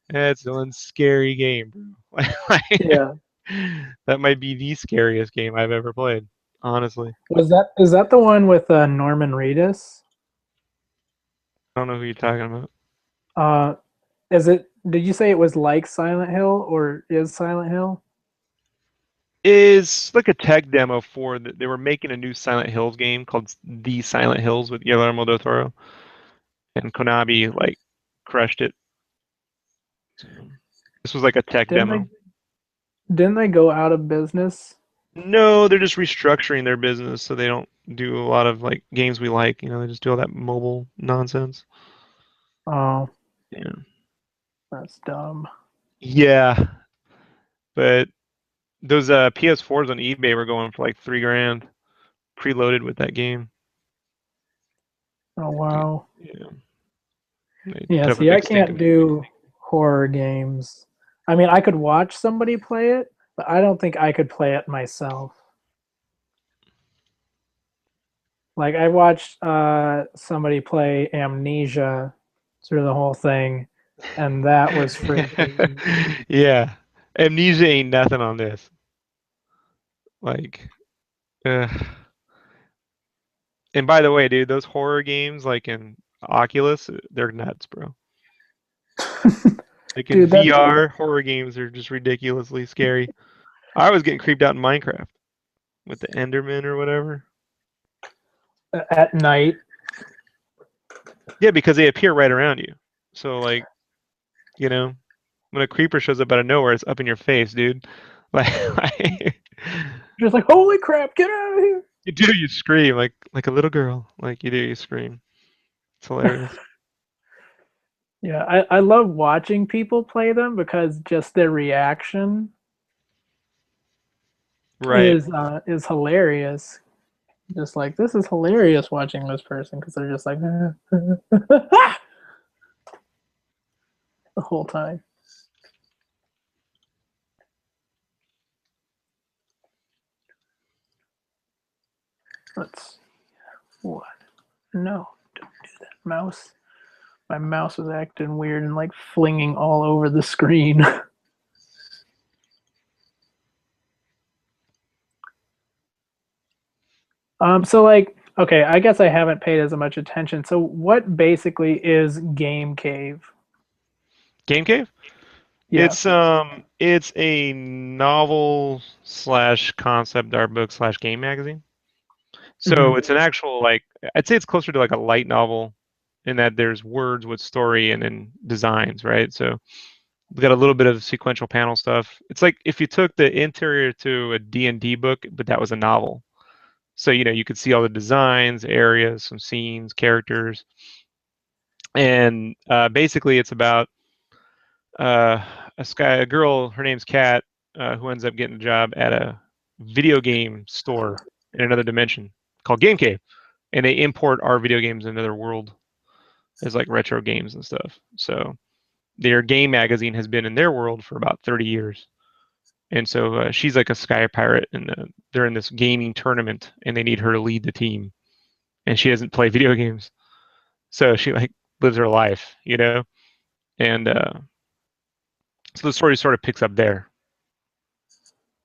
that's one scary game, bro. Yeah. That might be the scariest game I've ever played, honestly. Is that the one with Norman Reedus? I don't know who you're talking about. Uh, is it? Did you say it was like Silent Hill or is Silent Hill? Is like a tech demo for that they were making a new Silent Hills game called The Silent Hills with Guillermo del Toro, and Konami like crushed it. So, this was like a tech Didn't demo. they? Didn't they go out of business? No, they're just restructuring their business so they don't do a lot of like games we like. They just do all that mobile nonsense. Oh, Yeah. that's dumb. Yeah, but those PS4s on eBay were going for like 3 grand, preloaded with that game. Oh wow. Yeah, they Yeah. put up a See, I big stink. can't do horror games. I mean, I could watch somebody play it, but I don't think I could play it myself. Like I watched somebody play Amnesia through the whole thing, and that was freaking. Yeah, Amnesia ain't nothing on this. Like, uh, and by the way, dude, those horror games like in Oculus, they're nuts, bro. Like in Dude, that VR, horror games are just ridiculously scary. I was getting creeped out in Minecraft with the Enderman or whatever. at night. Yeah, because they appear right around you. So like, when a creeper shows up out of nowhere, it's up in your face, dude. Like Just like, holy crap, get out of here. you scream like a little girl. Like you scream. It's hilarious. Yeah, I love watching people play them because just their reaction Right. is hilarious. Just like this is hilarious watching this person because they're just like the whole time. Let's see. What? No, don't do that, mouse. My mouse was acting weird and like flinging all over the screen. So like, okay, I guess I haven't paid as much attention. So what basically is Game Cave? Game Cave? Yeah. It's a novel slash concept art book slash game magazine. So Hmm. it's an actual like I'd say it's closer to like a light novel in that there's words with story and then designs, right? So we've got a little bit of sequential panel stuff. It's like if you took the interior to a D&D book, but that was a novel. So, you could see all the designs, areas, some scenes, characters. And basically, it's about uh, a girl, her name's Kat, who ends up getting a job at a video game store in another dimension called Game Cave. And they import our video games into their world as like retro games and stuff. So their game magazine has been in their world for about 30 years. And so she's like a sky pirate, and they're in this gaming tournament, and they need her to lead the team. And she doesn't play video games, so she like lives her life. And so the story sort of picks up there.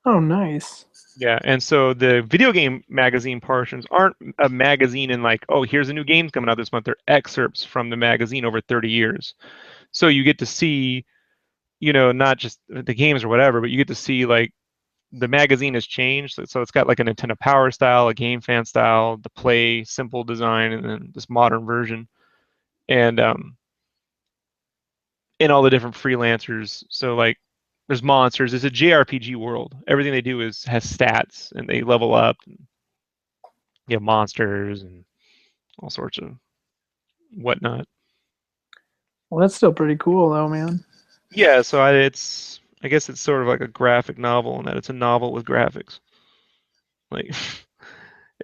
Oh, nice. Yeah, and so the video game magazine portions aren't a magazine and like, oh, here's a new game coming out this month. They're excerpts from the magazine over 30 years. So you get to see, not just the games or whatever, but you get to see like the magazine has changed. So it's got like a Nintendo Power style, a Game Fan style, the Play simple design, and then this modern version. And all the different freelancers. So like there's monsters. It's a JRPG world. Everything they do has stats, and they level up. And you have monsters and all sorts of whatnot. Well, that's still pretty cool, though, man. Yeah, so I guess it's sort of like a graphic novel in that it's a novel with graphics. Like,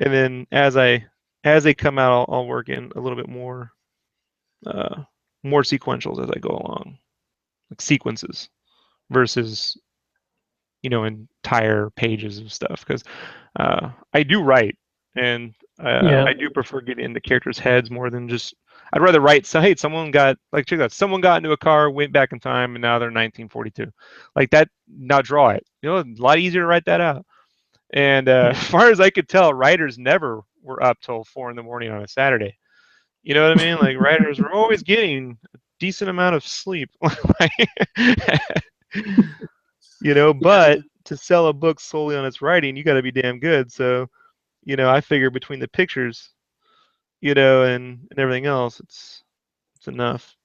and then as they come out, I'll work in a little bit uh, more sequentials as I go along, like sequences versus entire pages of stuff because I do write, and Yeah. I do prefer getting into characters' heads more than just. I'd rather write. So hey, someone got like check that. Someone got into a car, went back in time, and now they're 1942. Like that. Now draw it. A lot easier to write that out. And Yeah. as far as I could tell, writers never were up till 4 in the morning on a Saturday. You know what I mean? Like writers were always getting a decent amount of sleep. But to sell a book solely on its writing, you got to be damn good. So, I figure between the pictures, and everything else, it's enough.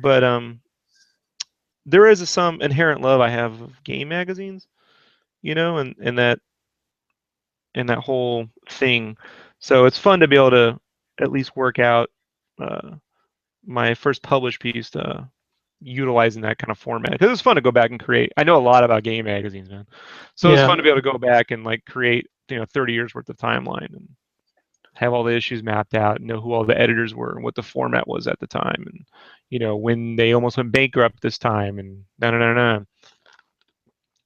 But there is some inherent love I have of game magazines, and that whole thing. So it's fun to be able to at least work out uh, my first published piece utilizing that kind of format because it's fun to go back and create. I know a lot about game magazines, man. So it's Yeah. fun to be able to go back and like create 30 years worth of timeline and have all the issues mapped out, and know who all the editors were and what the format was at the time, and when they almost went bankrupt this time, and no no no no.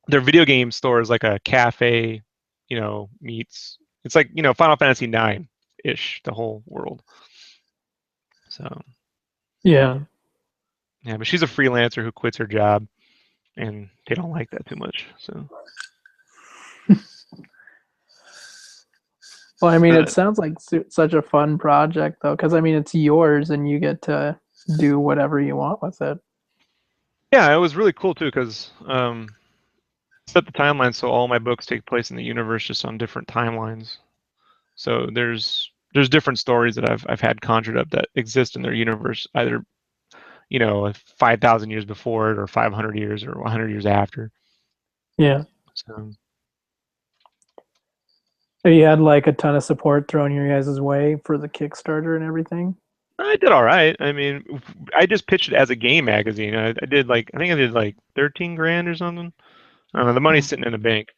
Their video game store is like a cafe, meets. It's like Final Fantasy 9 ish, the whole world. So Yeah. yeah, but she's a freelancer who quits her job, and they don't like that too much. So Well, I mean, it uh, sounds like such a fun project, though, because I mean, it's yours and you get to do whatever you want with it. yeah, it was really cool too because set the timeline so all my books take place in the universe, just on different timelines. So there's different stories that I've had conjured up that exist in their universe, either 5,000 years before it, or 500 years, or 100 years after. Yeah. So So you had like a ton of support thrown your guys' way for the Kickstarter and everything. I did all right. I mean, I just pitched it as a game magazine. I did like I think I did like 13 grand or something. I don't know. The money's Oh. sitting in the bank.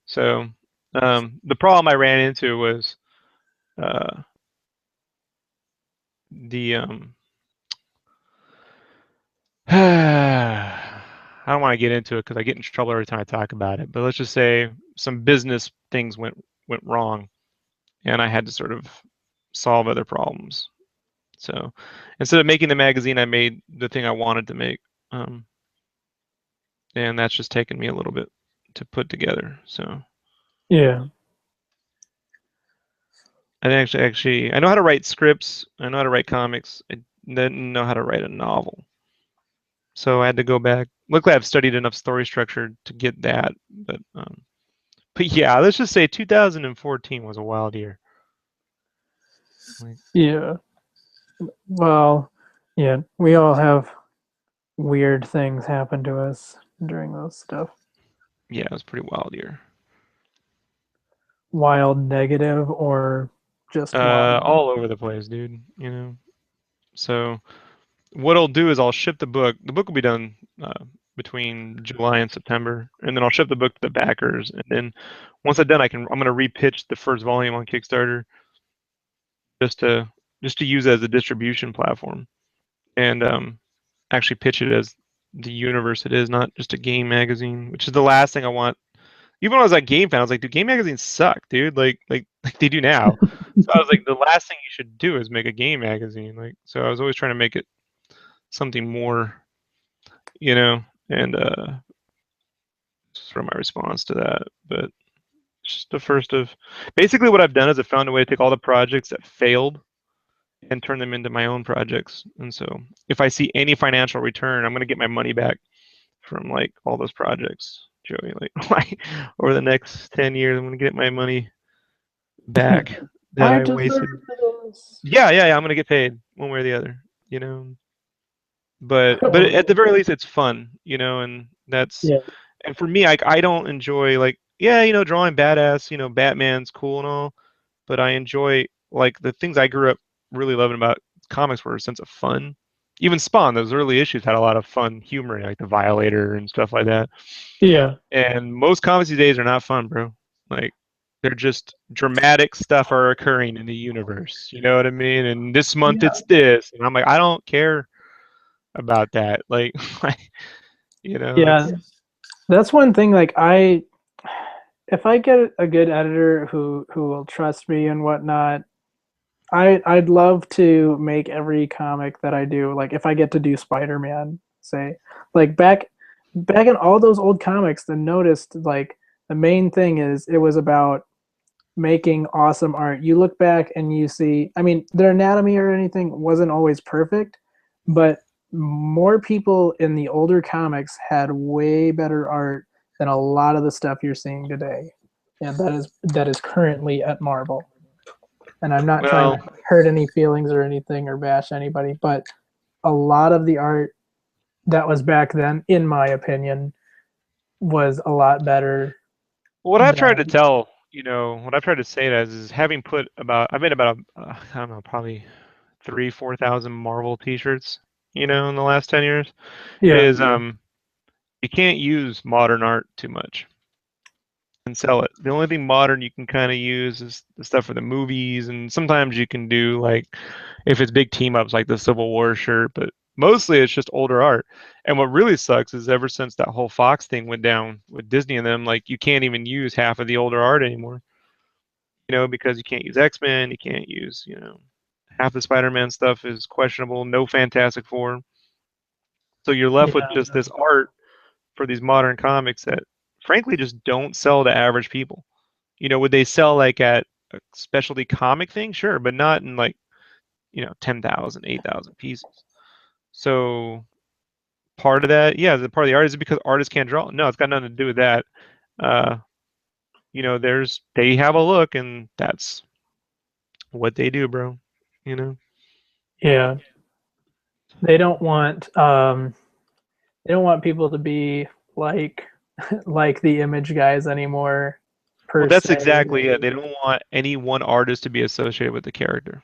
So the problem I ran into was uh, the I don't want to get into it because I get in trouble every time I talk about it. But let's just say some business things went wrong, and I had to sort of solve other problems. So instead of making the magazine, I made the thing I wanted to make, um, and that's just taken me a little bit to put together. So Yeah. I actually I know how to write scripts. I know how to write comics. I didn't know how to write a novel. So I had to go back. Luckily, I've studied enough story structure to get that. But yeah, let's just say 2014 was a wild year. Like, Yeah. Well, yeah, we all have weird things happen to us during those stuff. yeah, it was a pretty wild year. wild negative or just wild? All over the place, dude. So what I'll do is I'll ship the book. The book will be done between July and September, and then I'll ship the book to the backers. And then once I'm done, I'm gonna repitch the first volume on Kickstarter just to just to use as a distribution platform, and actually pitch it as the universe it is, not just a game magazine, which is the last thing I want. Even when I was like game fan, I was like, dude, game magazines suck, dude. Like they do now. So I was like, the last thing you should do is make a game magazine. Like, so I was always trying to make it something more, you know, and sort of my response to that. But it's just the first of basically what I've done is I found a way to take all the projects that failed and turn them into my own projects. And so if I see any financial return, I'm gonna get my money back from like all those projects, Joey. Like over the next 10 years, I'm gonna get my money back that I I deserve wasted. this. Yeah. I'm gonna get paid one way or the other, you know. But at the very least, it's fun, and that's Yeah, and for me, I don't enjoy like yeah, drawing badass, Batman's cool and all, but I enjoy like the things I grew up really loving about comics were a sense of fun. Even Spawn, those early issues had a lot of fun humor, like the Violator and stuff like that. yeah, And most comics these days are not fun, bro. Like they're just dramatic stuff are occurring in the universe. You know what I mean? And this month yeah, it's this, and I'm like, I don't care about that. Like, yeah. it's That's one thing. Like if I get a good editor who will trust me and whatnot, I'd love to make every comic that I do. Like if I get to do Spider-Man, say, like back in all those old comics, the noticed like the main thing is it was about making awesome art. You look back and you see, I mean, their anatomy or anything wasn't always perfect, but more people in the older comics had way better art than a lot of the stuff you're seeing today. And that is currently at Marvel. And I'm not trying to well, hurt any feelings or anything or bash anybody, but a lot of the art that was back then, in my opinion, was a lot better what I've tried to than tell, what I've tried to say that is having put about, I've made about, I don't know, probably 4,000 Marvel T-shirts, in the last 10 years, yeah, is you can't use modern art too much and sell it. The only thing modern you can kind of use is the stuff for the movies, and sometimes you can do like if it's big team ups like the Civil War shirt, but mostly it's just older art. And what really sucks is ever since that whole Fox thing went down with Disney and them, like you can't even use half of the older art anymore, because you can't use X-Men, you can't use, half the Spider-Man stuff is questionable, no Fantastic Four. So you're left with yeah, just this art for these modern comics that frankly just don't sell to average people. Would they sell like at a specialty comic thing? Sure, but not in like, 10,000, 8,000 pieces. So part of that, yeah, the part of the art is because artists can't draw. No, it's got nothing to do with that. Uh, they have a look and that's what they do, bro. You know? yeah. They don't want they don't want people to be like like the image guys anymore Well, per that's se. exactly it. They don't want any one artist to be associated with the character.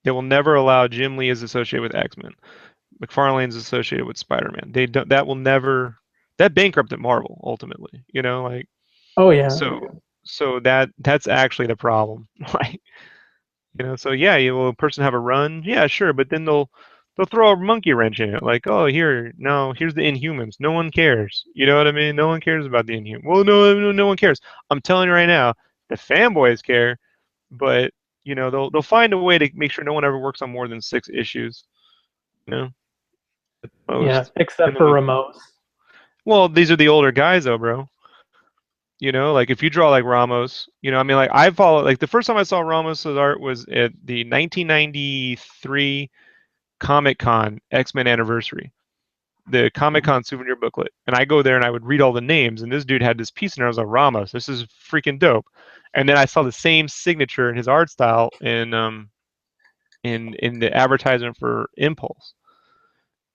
They will never allow Jim Lee is associated with X-Men. McFarlane's associated with Spider-Man. They don't. That will never. That bankrupted Marvel ultimately. Like Oh yeah. so that's actually the problem. Like so yeah, you will a person have a run, yeah, sure, but then they'll throw a monkey wrench in it, like, oh, here, no, here's the Inhumans. No one cares. You know what I mean? No one cares about the Inhumans. Well, no one cares. I'm telling you right now, the fanboys care, but they'll find a way to make sure no one ever works on more than 6 issues. You know, at Yeah, most. And except then for Ramos. well, these are the older guys though, bro. Like if you draw like Ramos, I mean, like I follow, like the first time I saw Ramos's art was at the 1993 Comic Con X-Men anniversary, the Comic Con souvenir booklet. And I go there and I would read all the names, and this dude had this piece in there. I was like, Ramos, this is freaking dope. And then I saw the same signature in his art style in the advertisement for Impulse,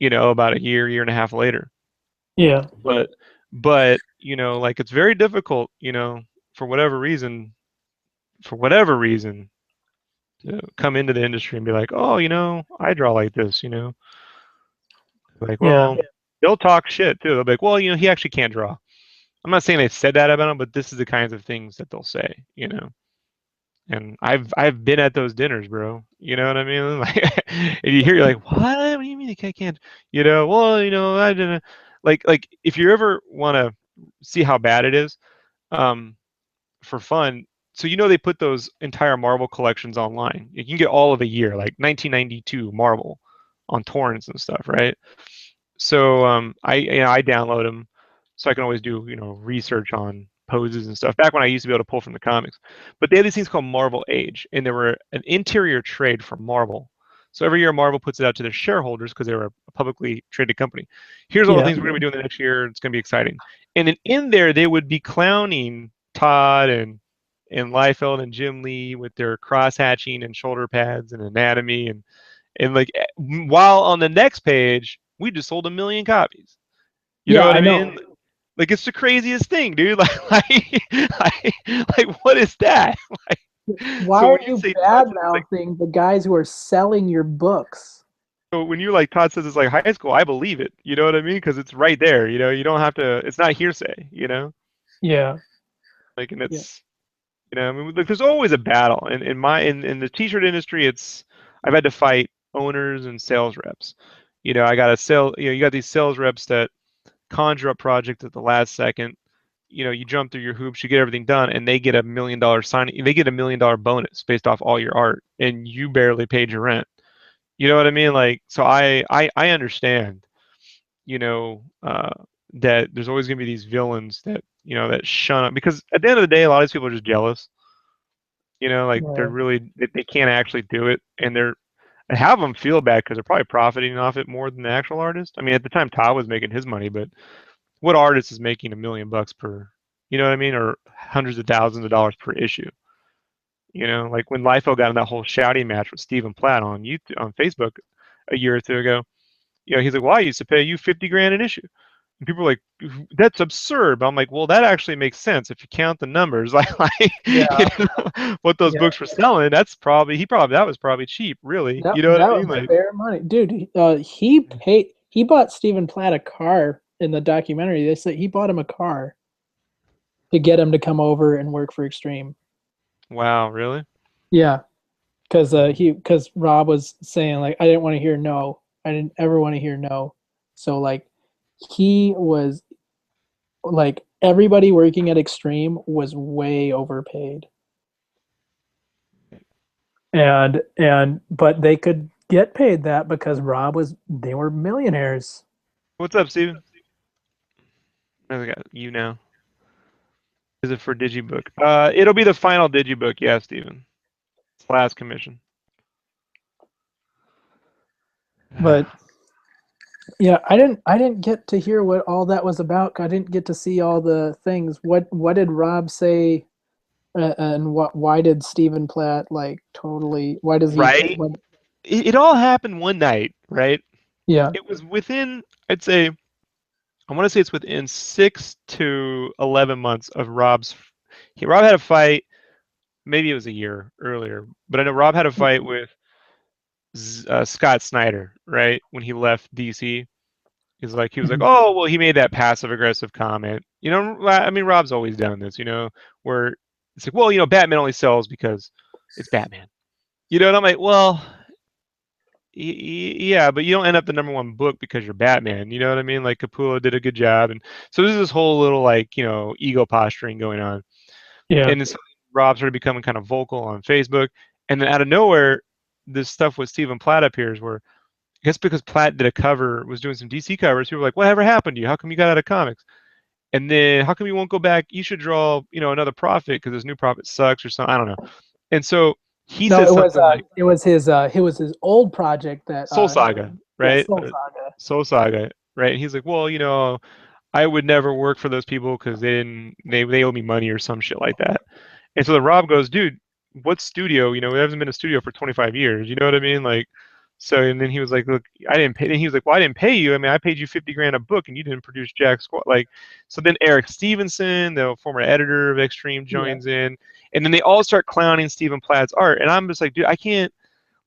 about a year and a half later. Yeah. But like it's very difficult, for whatever reason. for whatever reason, to come into the industry and be like, oh, I draw like this, like, Yeah. well, they'll talk shit too. They'll be like, well, he actually can't draw. I'm not saying they've said that about him, but this is the kinds of things that they'll say. And I've been at those dinners, bro. You know what I mean? Like, and you hear, you're like, what do you mean I can't? Well, I didn't like if you ever want to see how bad it is, um, for fun. So they put those entire Marvel collections online. You can get all of a year, like 1992 Marvel, on torrents and stuff, right? So I download them so I can always do research on poses and stuff. Back when I used to be able to pull from the comics, but they had these things called Marvel Age, and they were an interior trade for Marvel. So every year Marvel puts it out to their shareholders because they're a publicly traded company. Here's all the Yeah. things we're going to be doing the next year. It's going to be exciting. And then in there they would be clowning Todd and Liefeld and Jim Lee with their cross hatching and shoulder pads and anatomy and like while on the next page we just sold 1 million copies. You know Yeah, what I I mean? know. Like it's the craziest thing, dude. Like what is that? Why So are when you you say Todd bad says it's like mouthing the guys who are selling your books? so when you like Todd says it's like high school, I believe it. You know what I mean? Because it's right there. You don't have to. It's not hearsay. Yeah. Like and Yeah. it's I mean, like there's always a battle in the t-shirt industry. I've had to fight owners and sales reps. I got to sell. You got these sales reps that conjure up projects at the last second. You jump through your hoops, you get everything done, and they get $1 million signing. They get $1 million bonus based off all your art, and you barely paid your rent. You know what I mean? Like, so I understand. You know, uh, that there's always gonna be these villains that shun up because at the end of the day, a lot of these people are just jealous. Like Yeah. they can't actually do it, and I have them feel bad because they're probably profiting off it more than the actual artist. I mean, at the time, Todd was making his money, but what artist is making $1 million per, you know what I mean, or hundreds of thousands of dollars per issue? Like when Liefeld got in that whole shouting match with Stephen Platt on YouTube, on Facebook, a year or two ago. He's like, "Well, I used to pay you 50 grand an issue," and people are like, "That's absurd." But I'm like, "Well, that actually makes sense if you count the numbers, Yeah. what those Yeah. books were selling. That's probably that was probably cheap, really. That You know what that I was mean? Like, fair money, dude. He bought Stephen Platt a car in the documentary. They said he bought him a car to get him to come over and work for Extreme. wow, really? Yeah, because Rob was saying like I didn't want to hear no. I didn't ever want to hear no. So like he was like everybody working at Extreme was way overpaid. And but they could get paid that because Rob was they were millionaires. What's up, Steven? I got you now. Is it for Digibook? It'll be the final Digibook, yeah, Steven. It's last commission. But yeah, I didn't get to hear what all that was about. I didn't get to see all the things. What did Rob say and why did Stephen Platt like totally why does he Right? what It all happened one night, right? yeah. It was within, I'd say, I want to say it's within 6 to 11 months of Rob had a fight. Maybe it was a year earlier, but I know Rob had a fight with Scott Snyder, right? When he left DC. He was like, Mhm. oh, well, he made that passive aggressive comment. I mean, Rob's always done this, where it's like, well, Batman only sells because it's Batman. And I'm like, well, yeah, but you don't end up the #1 book because you're Batman. You know what I mean? Like Capullo did a good job, and so there's this whole little like ego posturing going on, Yeah. and it's Rob started becoming kind of vocal on Facebook, and then out of nowhere, this stuff with Stephen Platt appears where I guess because Platt did a cover, was doing some DC covers, people were like, whatever happened to you? How come you got out of comics? And then how come you won't go back? You should draw, another Prophet because this new Prophet sucks or something. I don't know. And so he No, said something like it was his old project that Soul Saga, yeah, right? Soul Saga. Soul Saga, right? And he's like, well, I would never work for those people because they owe me money or some shit like that. And so the Rob goes, dude, what studio? It hasn't been a studio for 25 years. You know what I mean? Like, So and then he was like, "Look, I didn't pay." And he was like, "Well, I didn't pay you. I mean, I paid you 50 grand a book, and you didn't produce jack squat." Like, so then Eric Stevenson, the former editor of Extreme, Yeah. joins in, and then they all start clowning Stephen Platt's art, and I'm just like, dude, I can't.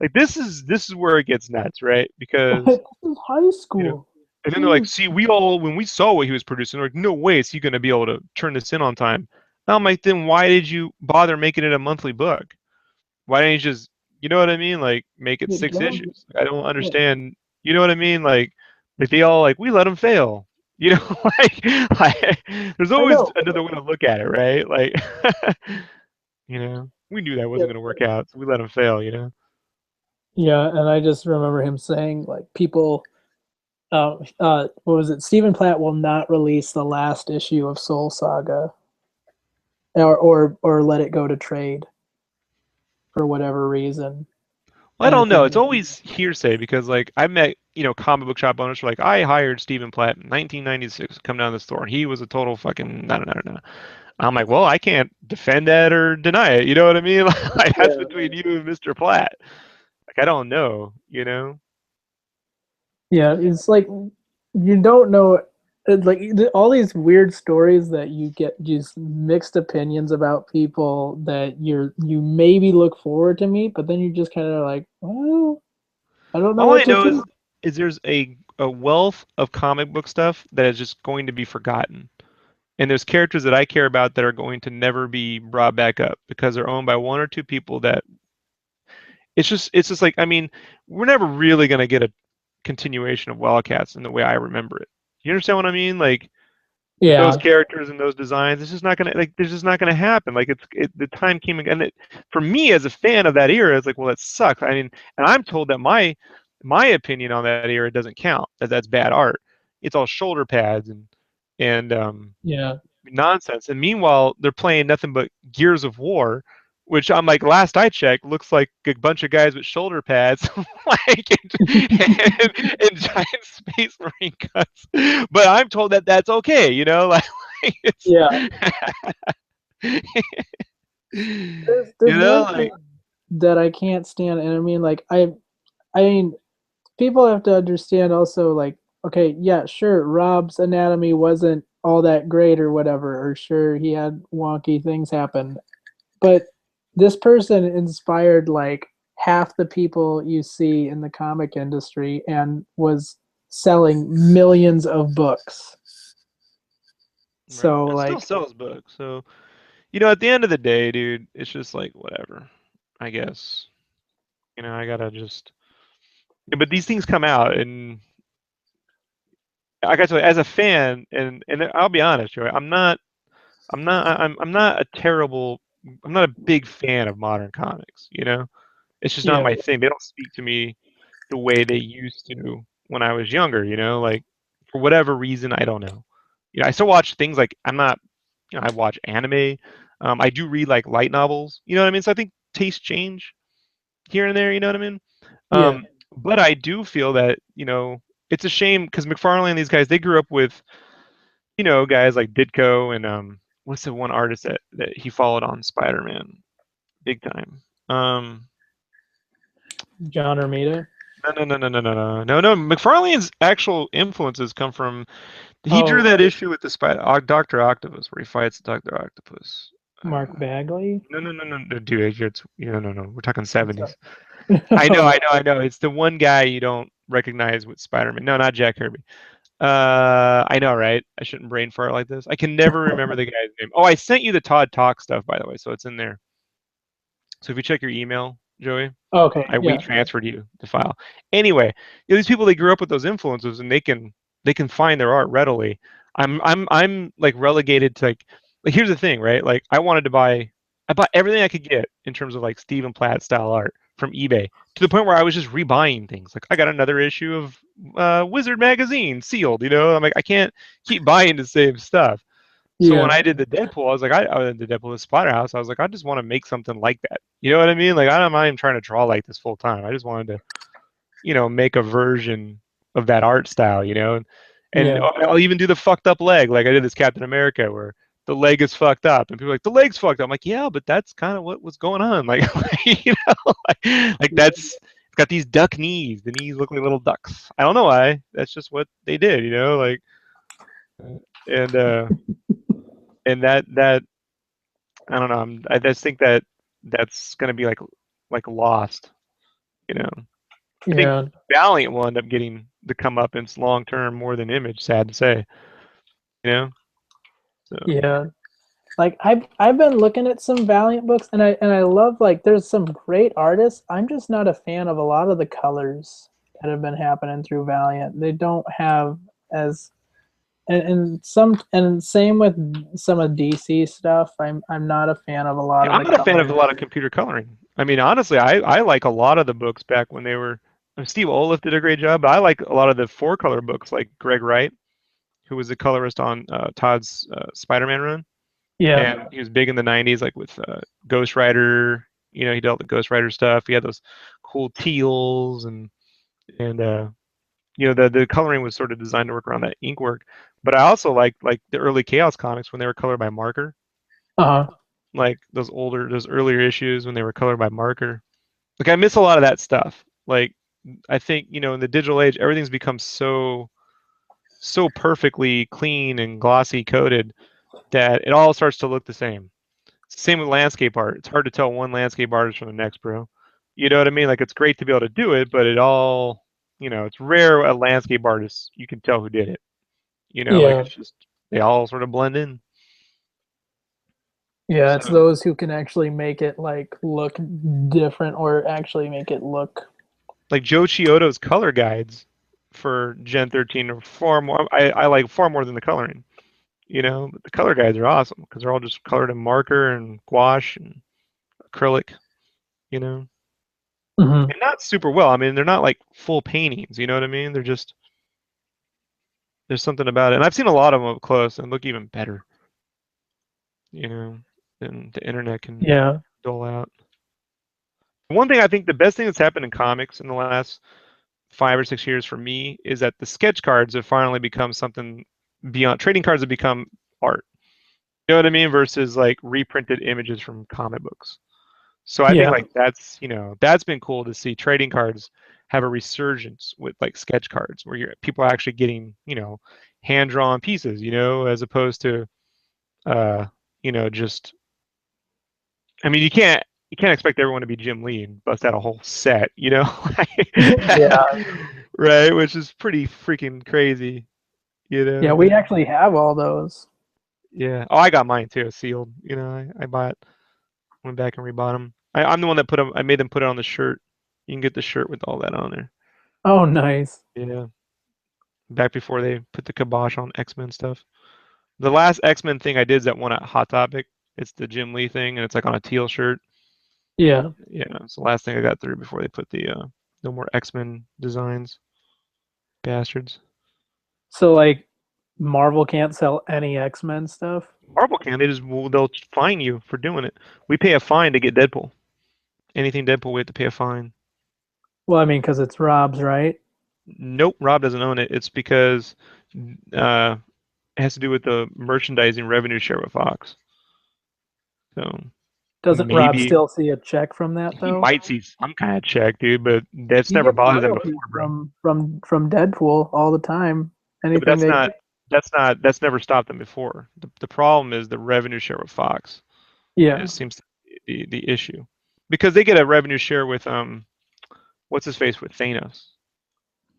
Like, this is where it gets nuts, right? Because This is high you know, school. and then they're like, Jeez. "See, we all when we saw what he was producing, they're like, no way is he going to be able to turn this in on time." And I'm like, then why did you bother making it a monthly book? Why didn't you just, you know what I mean? Like make it Yeah, six don't. issues. I don't Yeah. understand. You know what I mean? Like they all like we let them fail. You know, like there's I always know. another way to look at it, right? Like, we knew that Yeah. wasn't going to work out, so we let them fail. Yeah, and I just remember him saying like people what was it? Stephen Platt will not release the last issue of Soul Saga or let it go to trade for whatever reason. Well, I And I don't know. think It's always hearsay because like I met comic book shop owners who are like I hired Stephen Platt in 1996 to come down to the store and he was a total fucking no no no no. I'm like, well, I can't defend that or deny it. You know what I mean? Like that's yeah. between you and Mr. Platt. Like I don't know. Yeah, it's like you don't know like all these weird stories that you get just mixed opinions about people that you maybe look forward to meet, but then you just kind of like, well, I don't know All I what to know think. is there's a wealth of comic book stuff that is just going to be forgotten. And there's characters that I care about that are going to never be brought back up because they're owned by one or two people that it's just like I mean, we're never really gonna get a continuation of Wildcats in the way I remember it. You understand what I mean? Like with those Yeah, characters and those designs, it's just not gonna like there's just not gonna happen. Like the time came and for me as a fan of that era, it's like, well, that sucks. I mean, and I'm told that my opinion on that era doesn't count. That's bad art. It's all shoulder pads and yeah, nonsense. And meanwhile, they're playing nothing but Gears of War, which I'm like, last I checked, looks like a bunch of guys with shoulder pads, like and giant space marine guns. But I'm told that that's okay, like it's, yeah. There's one thing like that I can't stand, and I mean, like I mean, people have to understand also, like, okay, yeah, sure, Rob's anatomy wasn't all that great or whatever, or sure he had wonky things happen, but this person inspired like half the people you see in the comic industry and was selling millions of books. right, So and still like, sells books. So at the end of the day, dude, it's just like whatever. I guess I gotta just. Yeah, but these things come out, and I got to as a fan, and I'll be honest, Joey, I'm not a terrible, I'm not a big fan of modern comics. It's just not yeah, my thing. They don't speak to me the way they used to when I was younger. Like for whatever reason, I don't know. I still watch things like I'm not, I watch anime. I do read like light novels. You know what I mean? So I think tastes change here and there. You know what I mean? yeah, But I do feel that it's a shame because McFarlane and these guys they grew up with guys like Ditko and what's the one artist that he followed on Spider-Man big time. Um, John Romita. no, no, no, no, no, no, no, no. McFarlane's actual influences come from he drew Oh, that issue with the spider Doctor Octopus where he fights Doctor Octopus. Mark Bagley. No, no, no, no, no, dude, no, no, no. We're talking I'm sorry. 70s. I know, I know, I know. It's the one guy you don't recognize with Spider-Man. No, not Jack Kirby. I know, right? I shouldn't brain fart like this. I can never remember the guy's name. Oh, I sent you the Todd Talk stuff, by the way, so it's in there. So if you check your email, Joey, Okay, I yeah, transferred you the file. Anyway, these people they grew up with those influences and they can find their art readily. I'm like relegated to like here's the thing, right? Like I bought everything I could get in terms of like Stephen Platt style art from eBay to the point where I was just rebuying things. Like I got another issue of Wizard magazine sealed. I'm like I can't keep buying the same stuff. So when yeah, I did the Deadpool, I was like, I did the Deadpool with Splatterhouse. I was like, I just want to make something like that. You know what I mean? Like I'm not even trying to draw like this full time. I just wanted to, make a version of that art style. And yeah, I'll even do the fucked up leg, like I did this Captain America, where the leg is fucked up, and people are like, the leg's fucked up. I'm like, yeah, but that's kind of what was going on. Like, like yeah, that's It's got these duck knees. The knees look like little ducks. I don't know why. That's just what they did, like and that I don't know. I just think that that's gonna be like lost. I think Yeah, Valiant will end up getting the comeuppance long term more than Image. Sad to say, you know. So yeah. Like I've been looking at some Valiant books, and I love, like, there's some great artists. I'm just not a fan of a lot of the colors that have been happening through Valiant. They don't have as and same with some of DC stuff. I'm not a fan of a lot yeah, of I'm the not a fan of a colors. lot of computer coloring. I mean, honestly, I like a lot of the books back when they were. Steve Oliff did a great job, but I like a lot of the four color books, like Greg Wright, who was the colorist on Todd's Spider-Man run, Yeah. and he was big in the '90s, like with Ghost Rider. He dealt with Ghost Rider stuff. He had those cool teals and the coloring was sort of designed to work around that ink work. But I also like the early Chaos comics when they were colored by marker, Uh-huh. like those earlier issues when they were colored by marker. Like I miss a lot of that stuff. Like I think in the digital age, everything's become so perfectly clean and glossy coated that it all starts to look the same. It's the same with landscape art. It's hard to tell one landscape artist from the next, bro. You know what I mean? Like it's great to be able to do it, but it's rare a landscape artist you can tell who did it. Like Yeah. it's just they all sort of blend in. Yeah, it's So those who can actually make it like look different, or actually make it look. like Joe Chiodo's color guides for Gen 13 are far more. I like far more than the coloring. But the color guides are awesome because they're all just colored in marker and gouache and acrylic. You know, Mhm. and not super well. I mean, they're not like full paintings. You know what I mean? They're just there's something about it, and I've seen a lot of them up close and look even better. You know, than the internet can Yeah. dole out. One thing I think the best thing that's happened in comics in the last 5 or 6 years for me is that the sketch cards have finally become something beyond trading cards have become art. You know what I mean? Versus like reprinted images from comic books. So I think Yeah. like that's been cool to see trading cards have a resurgence with like sketch cards where people are actually getting, hand drawn pieces, as opposed to just I mean you can't expect everyone to be Jim Lee and bust out a whole set, Yeah. right? Which is pretty freaking crazy, Yeah, we actually have all those. Yeah. Oh, I got mine too, sealed. I went back and rebought them. I'm the one that put them. I made them put it on the shirt. You can get the shirt with all that on there. Oh, nice. Yeah. Back before they put the kibosh on X-Men stuff. The last X-Men thing I did is that one at Hot Topic. It's the Jim Lee thing, and it's like on a teal shirt. Yeah. Yeah, it's the last thing I got through before they put the no more X-Men designs. Bastards. So, like, Marvel can't sell any X-Men stuff? Marvel can. They'll fine you for doing it. We pay a fine to get Deadpool. Anything Deadpool, we have to pay a fine. Well, I mean, because it's Rob's, right? Nope, Rob doesn't own it. It's because uh, it has to do with the merchandising revenue share with Fox. So Doesn't Rob maybe still see a check from that, he though? might see some kind of check, dude, but that's He never gets bothered them royalties before, bro. from Deadpool all the time. Yeah, but Anything they make. that's never stopped them before. The problem is the revenue share with Fox. It Yeah. seems to be the issue because they get a revenue share with what's his face with Thanos,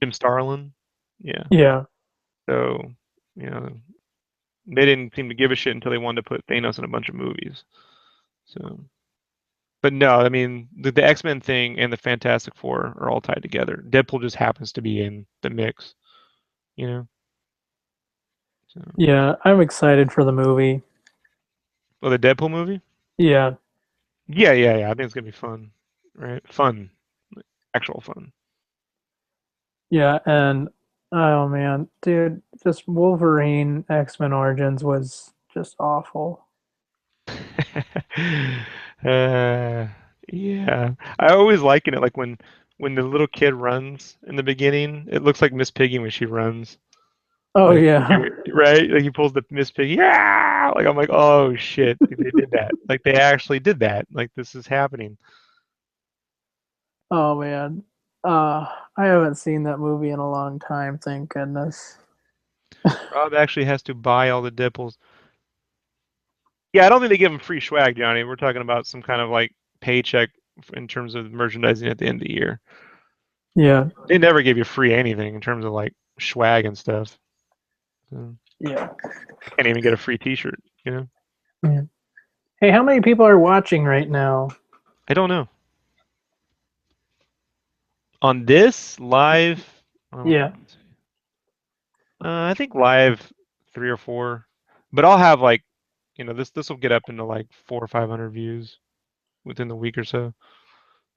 Jim Starlin. Yeah, Yeah. so you know they didn't seem to give a shit until they wanted to put Thanos in a bunch of movies. So, but no, I mean the X-Men thing and the Fantastic Four are all tied together. Deadpool just happens to be in the mix, you know. So, Yeah. I'm excited for the movie. well, the Deadpool movie? Yeah. Yeah, yeah, yeah. I think it's gonna be fun, right? Fun, like, actual fun. Yeah. And oh man, dude, just Wolverine X-Men Origins was just awful. uh, yeah, I always liken it like when the little kid runs in the beginning. It looks like Miss Piggy when she runs. Oh Like yeah. right, like he pulls the Miss Piggy. Yeah, like I'm like, oh shit, like, they did that. Like they actually did that. Like this is happening. Oh man. I haven't seen that movie in a long time, thank goodness. Rob actually has to buy all the dipples. Yeah, I don't think they give him free swag, Johnny. We're talking about some kind of like paycheck in terms of merchandising at the end of the year. Yeah, They never give you free anything in terms of like swag and stuff. So, yeah, I can't even get a free T-shirt, you know? yeah. Hey, how many people are watching right now? I don't know. On this live, Yeah. I think live 3 or 4, but I'll have like, this will get up into like 400 or 500 views within the week or so.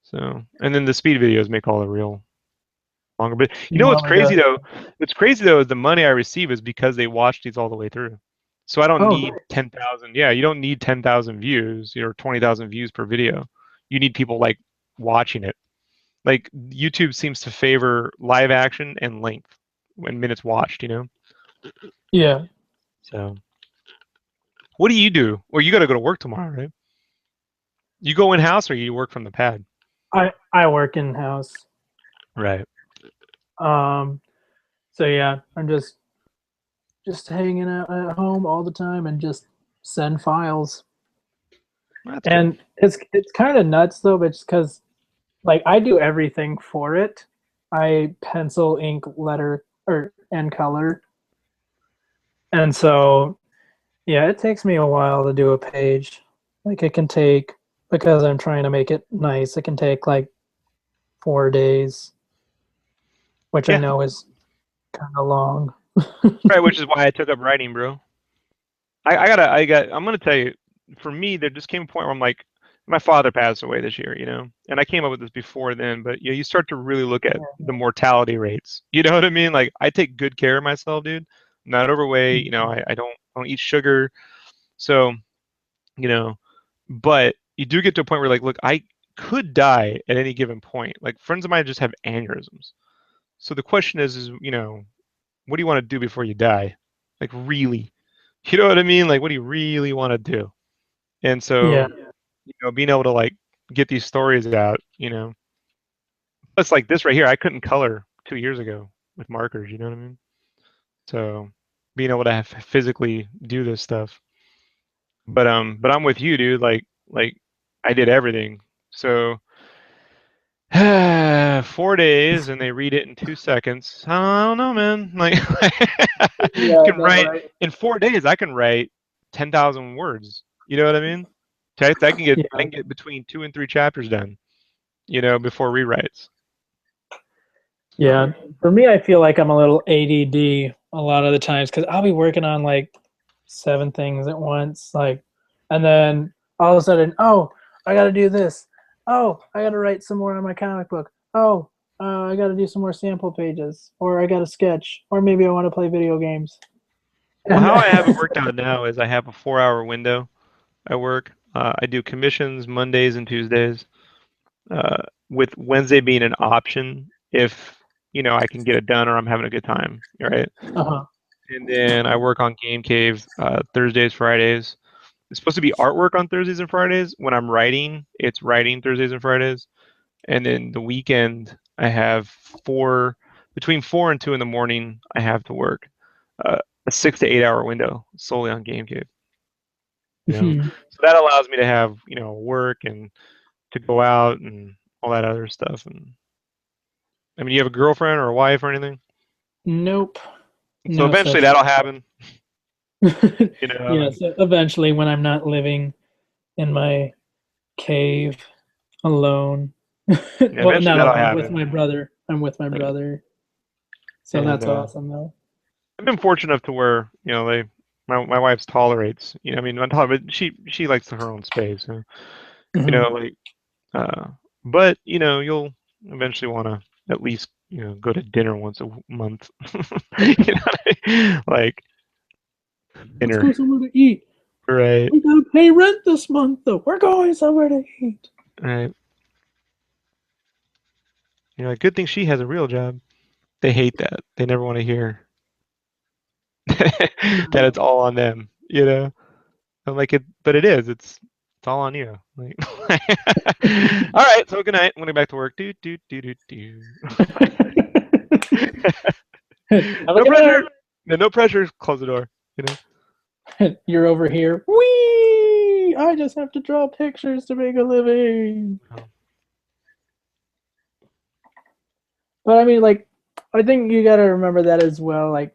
So, and then the speed videos make all the real longer. But you You know what's want me crazy to? though? What's crazy though is the money I receive is because they watch these all the way through. So I don't Oh, need great. 10,000. Yeah, you don't need 10,000 views, 20,000 views per video. You need people like watching it. Like YouTube seems to favor live action and length when minutes watched. Yeah, So what do you do? Well, you got to go to work tomorrow, right? You go in house or you work from the pad? I work in house. Right. Um, so yeah, I'm just hanging out at home all the time and just send files. That's good. And it's kind of nuts though, but just because like I do everything for it. I pencil, ink, letter, or and color, and so yeah, it takes me a while to do a page. Like it can take because I'm trying to make it nice. It can take like 4 days, which I Yeah. know is kind of long. Right, which is why I took up writing, bro. I'm gonna tell you, for me, there just came a point where I'm like, my father passed away this year, and I came up with this before then, but you start to really look at the mortality rates. You know what I mean? Like, I take good care of myself, dude. I'm not overweight, I don't eat sugar, so you know, but you do get to a point where like, look, I could die at any given point. Like friends of mine just have aneurysms. So the question is, what do you want to do before you die? Like really? You know what I mean? Like, what do you really want to do? And Yeah, so, being able to like get these stories out. It's like this right here. I couldn't color 2 years ago with markers. You know what I mean? So, being able to physically do this stuff. But I'm with you, dude. Like, I did everything. So, 4 days, and they read it in 2 seconds. I don't know, man. Like, I yeah, can no, write right? in 4 days. I can write 10,000 words. You know what I mean? I can get I Yeah, can get between 2 and 3 chapters done. Before rewrites. So yeah. For me, I feel like I'm a little ADD a lot of the times because I'll be working on like 7 things at once, like, and then all of a sudden, oh, I got to do this. Oh, I got to write some more on my comic book. Oh, I got to do some more sample pages, or I got to sketch, or maybe I want to play video games. well, And how I have it worked out now is I have a 4 hour window I work. I do commissions Mondays and Tuesdays, uh, with Wednesday being an option if I can get it done or I'm having a good time, right? uh-huh. And then I work on Game Cave Thursdays, Fridays. It's supposed to be artwork on Thursdays and Fridays. When I'm writing, it's writing Thursdays and Fridays. And then the weekend, I have between 4 and 2 in the morning, I have to work uh, a 6 to 8 hour window solely on Game Cave. So that allows me to have work and to go out and all that other stuff. And I mean, you have a girlfriend or a wife or anything? Nope, So no eventually such that'll thing. happen, you know. Yeah, And so eventually, when I'm not living in my cave alone, yeah, well, eventually not that'll alone, with happen. my brother. I'm with my Right. brother, so And that's awesome though. I've been fortunate enough to where my wife's tolerates. I mean, not tolerate, but she likes her own space. Hmm. Like uh, but you'll eventually want to at least go to dinner once a month. Like Let's go dinner, somewhere to eat. right? We gotta pay rent this month though. We're going somewhere to eat. Right. Like, good thing she has a real job. They hate that. They never want to hear that it's all on them. I'm like it, but it is. It's It's all on you. Like, all right, so good night. I'm gonna go back to work. Do do do do do. Have a No good pressure. night. No, no pressure. Close the door. You know. You're over here. Wee! I just have to draw pictures to make a living. Oh. But I mean, like, I think you got to remember that as well. Like,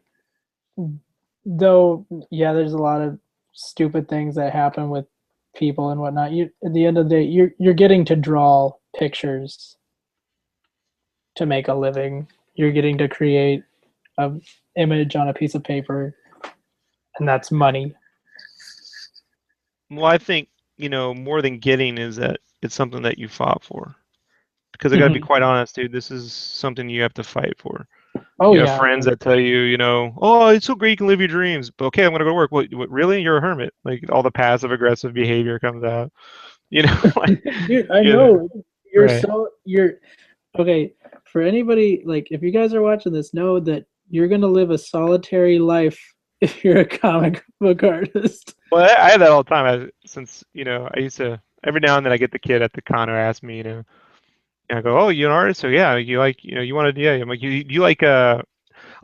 though, yeah, there's a lot of stupid things that happen with people and whatnot. You, at the end of the day, you're getting to draw pictures to make a living. You're getting to create an image on a piece of paper, and that's money. Well, I think more than getting is that it's something that you fought for. Because I got to be Mhm. quite honest, dude. This is something you have to fight for. Oh You have yeah, friends that tell you, oh, it's so great you can live your dreams. But okay, I'm gonna go to work. What, really? You're a hermit. Like all the passive aggressive behavior comes out. Like, dude. I you know, know right. you're okay. For anybody, like, if you guys are watching this, know that you're gonna live a solitary life if you're a comic book artist. Well, I have that all the time. Since I used to every now and then I get the kid at the con who asks me, and I go, oh, you an artist? So yeah, you like, you want to, yeah. I'm like, you like I'm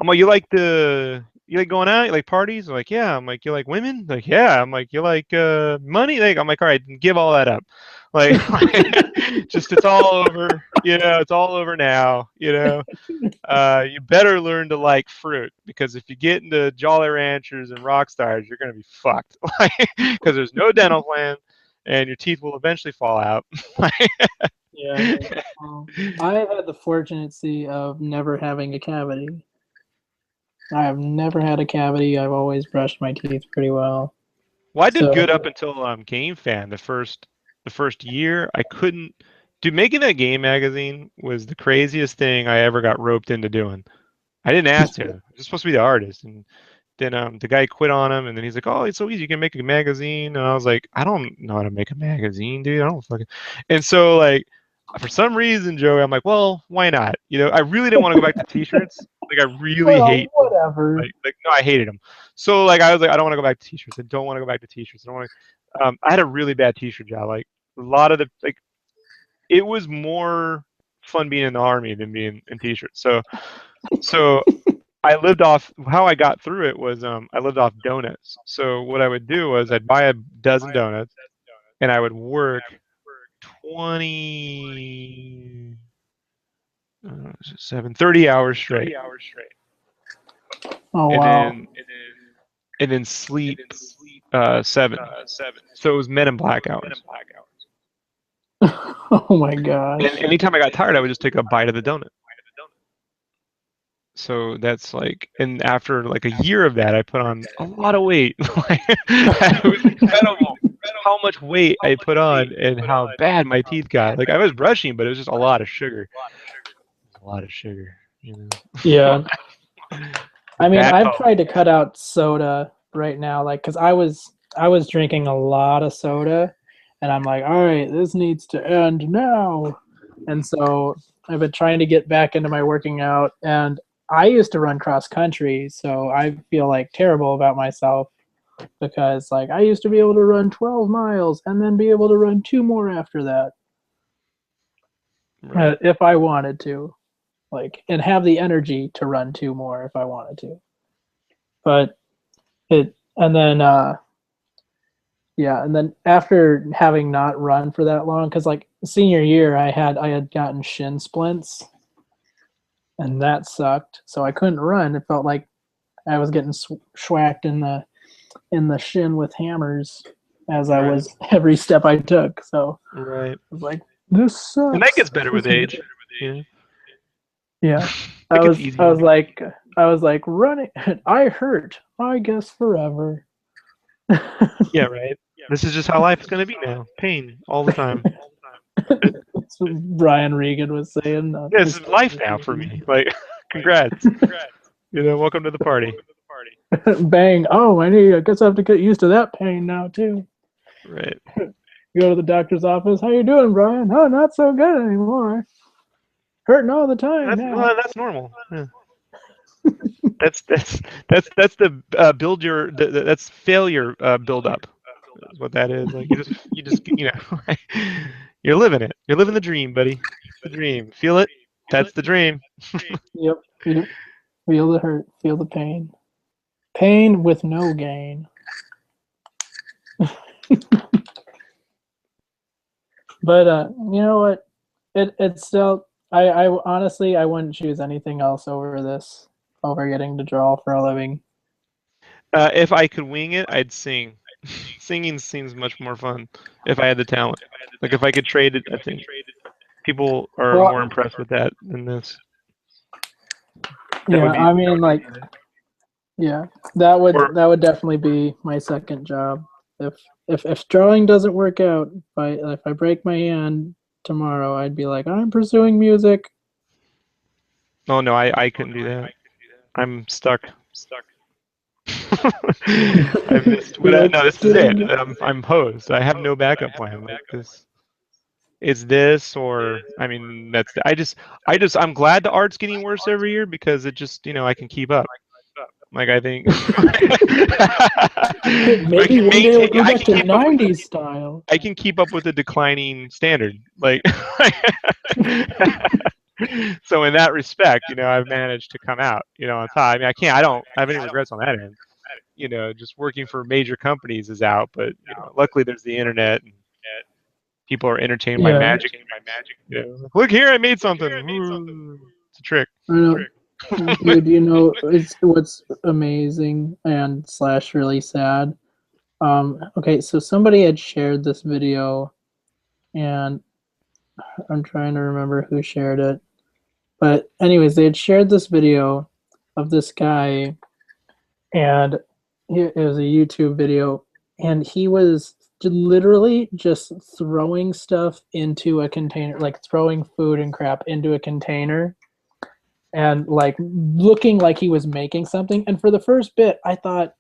like, you like going out? You like parties? I'm like, yeah. I'm like, you like women? Like, yeah. I'm like, you like money? Like, I'm like, all right, give all that up. Like, just it's all over. It's all over now. You better learn to like fruit because if you get into Jolly Ranchers and rock stars, you're gonna be fucked. Because there's no dental plan, and your teeth will eventually fall out. Yeah. I have had the fortunacy of never having a cavity. I have never had a cavity. I've always brushed my teeth pretty well. Well, I did good So up until Game Fan. The first year, I couldn't. Dude, making that game magazine was the craziest thing I ever got roped into doing. I didn't ask to. I was just supposed to be the artist, and then the guy quit on him, and then he's like, "Oh, it's so easy. You can make a magazine." And I was like, "I don't know how to make a magazine, dude. I don't fucking." And so like, for some reason, Joey, I'm like, "Well, why not?" I really didn't want to go back to t-shirts. Like, I really well, hate them. whatever. Like no, I hated them. So like, I was like, I don't want to go back to t-shirts. I don't want to go back to t-shirts. I don't want to. I had a really bad t-shirt job. Like a lot of the like, it was more fun being in the army than being in t-shirts. So I lived off how I got through it was I lived off donuts. So what I would do was I'd buy a dozen donuts and I would work 20 30 hours straight Oh and wow. then sleep 7. So it was Men in Black hours. Oh my And gosh. anytime I got tired, I would just take a bite of the donut. So that's like, and after like a year of that, I put on a lot of weight. It was incredible how much weight I put on and how bad my teeth got. Like I was brushing, but it was just a lot of sugar. A lot of sugar, Yeah. I mean, Bad I've call. tried to cut out soda right now, like, cause I was drinking a lot of soda, and I'm like, all right, this needs to end now. And so I've been trying to get back into my working out, and I used to run cross country, so I feel like terrible about myself because like I used to be able to run 12 miles and then be able to run two more after that Right. if I wanted to, like, and have the energy to run two more if I wanted to. But it and then yeah, and then after having not run for that long, because like senior year I had gotten shin splints and that sucked, so I couldn't run. It felt like I was getting schwacked in the shin with hammers as I Right. was every step I took. So Right. I was like, this And that sucks. gets better This with is age. Yeah. yeah. That I gets was I easier. was like I was like running. I hurt. I guess forever. Yeah. Right. This is just how life's gonna be now. Pain all the time. That's what Brian Regan was saying. Yeah, this is life now for me. Like, congrats. Welcome to the party. Bang! Oh, I guess I have to get used to that pain now too. Right. You go to the doctor's office. How you doing, Brian? Oh, not so good anymore. Hurting all the time That's now. well, that's normal. Yeah. That's the build your that's failure build up. is what that is. Like you're living it. You're living the dream, buddy. The dream. Feel it? That's the dream. Yep. Yep. Feel the hurt. Feel the pain. Pain with no gain. But you know what? It's still. I honestly I wouldn't choose anything else over this. Over getting to draw for a living. If I could wing it, I'd sing. Singing seems much more fun if I had the talent. Like if I could trade it, I think people are more Well, impressed with that than this. That yeah. would be I mean, like, yeah, that or would definitely be my second job. If drawing doesn't work out, if I break my hand tomorrow, I'd be like, I'm pursuing music. oh no, I couldn't do that. I'm stuck. I missed. Be like, No, this is it. dang it. I'm posed. I have no backup plan. Like this, it's this or I mean that's. I'm glad the art's getting worse every year because it just I can keep up. Like I think I Maybe can one day it'll maintain. go back to 90s style. I can keep up with the declining standard. Like so in that respect, I've managed to come out, on top. I mean, I don't have any regrets on that end. Just working for major companies is out, but luckily there's the internet and people are entertained by Yeah, magic. Like, look here, I made something. Ooh, it's a trick. I know. Dude, it's what's amazing and slash really sad. Okay, so somebody had shared this video, and I'm trying to remember who shared it. But anyways, they had shared this video of this guy, and it was a YouTube video, and he was literally just throwing stuff into a container, like throwing food and crap into a container, and like looking like he was making something. And for the first bit, I thought,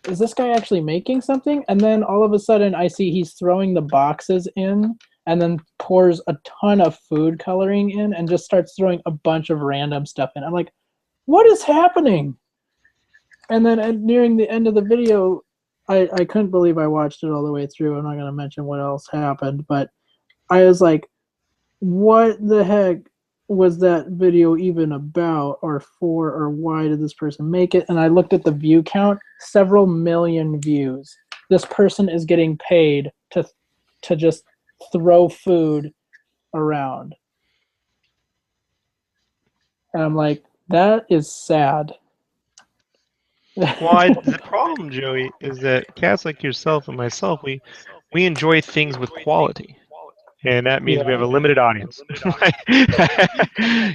is this guy actually making something? And then all of a sudden, I see he's throwing the boxes in and then pours a ton of food coloring in and just starts throwing a bunch of random stuff in. I'm like, what is happening? And then nearing the end of the video, I couldn't believe I watched it all the way through. I'm not going to mention what else happened, but I was like, what the heck was that video even about or for, or why did this person make it? And I looked at the view count, several million views. This person is getting paid to just throw food around. And I'm like, that is sad. Well, the problem, Joey, is that cats like yourself and myself, we enjoy things with quality. And that means we have Yeah. a limited audience. Oh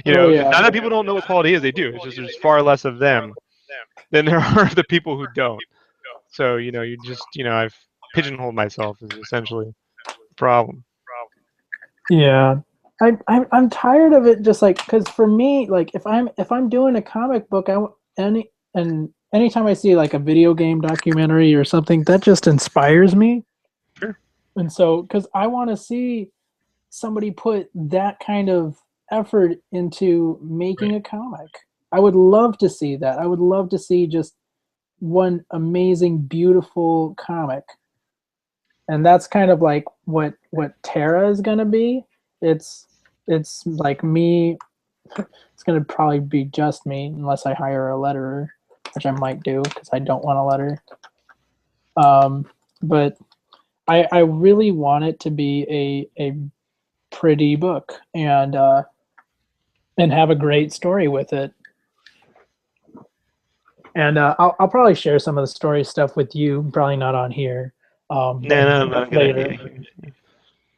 yeah. Not that people don't know what quality is, they do. It's just there's far less of them than there are the people who don't. So, I've pigeonholed myself is essentially the problem. Yeah. I'm tired of it, just like, because for me, like, if I'm doing a comic book, anytime I see like a video game documentary or something, that just inspires me. Sure. And so, because I want to see somebody put that kind of effort into making a comic. I would love to see that. I would love to see just one amazing, beautiful comic. And that's kind of like what Terra is gonna be. It's like me. It's gonna probably be just me unless I hire a letterer, which I might do because I don't want a letter. But I really want it to be a pretty book and have a great story with it. And I'll probably share some of the story stuff with you. Probably not on here. No, not a good Later. idea.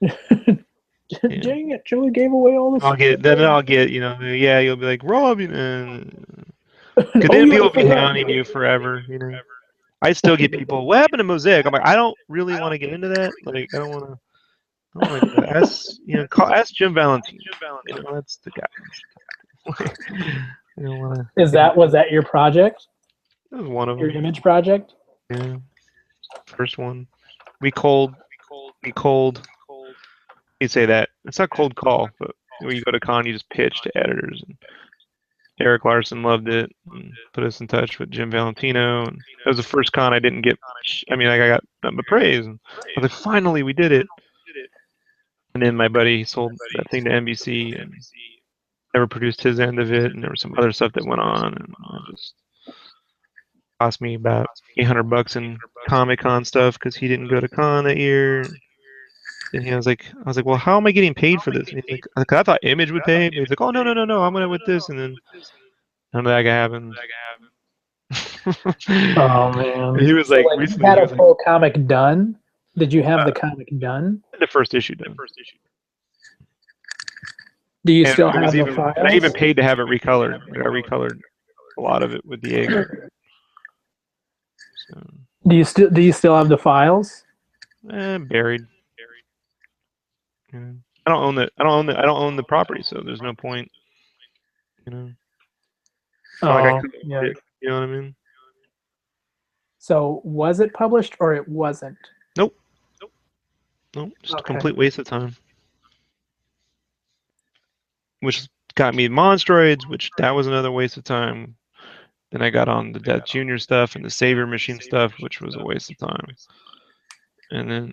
Yeah. Dang it, Joey gave away all this. I'll get, yeah, you'll be like, Rob, because Oh then yeah, I people will be forgot. hounding you forever. I still get people, what happened to Mosaic? I'm like, I don't really want to get into that. Like, I don't want to do that. Ask Jim Valentine. That's the guy. I don't want to. Was that your project? That was one of Your them. image project? Yeah, first one. We cold. We cold. You'd say that. It's not cold call, but when you go to con, you just pitch to editors and Eric Larson loved it and put us in touch with Jim Valentino. And that was the first con I didn't get. I mean, like I got nothing but praise. And I was like, finally, we did it. And then my buddy sold that thing to NBC and never produced his end of it. And there was some other stuff that went on, and it just cost me about $800 in Comic Con stuff because he didn't go to con that year. And I was like, well, how am I getting paid for this? And he's like, I thought Image would pay. And he's like, oh no, I'm gonna with this. And then none of that happened. Oh man! He was So like, like you recently, had he a was like, full comic done? Did you have uh, the comic done? the first issue done. Do you And still it was have the even, and I even files? paid to have it recolored. Like I recolored a lot of it with Diego. So, Do you still have the files? buried. Yeah. I don't own the. I don't own the. I don't own the property, so there's no point. You know, it's not like I Oh could yeah. own it. You know what I mean? So was it published or it wasn't? Nope. Nope. Just a Okay. complete waste of time. Which got me Monstroids, which that was another waste of time. Then I got on the Death Junior stuff and the Savior Machine stuff, which was a waste of time. And then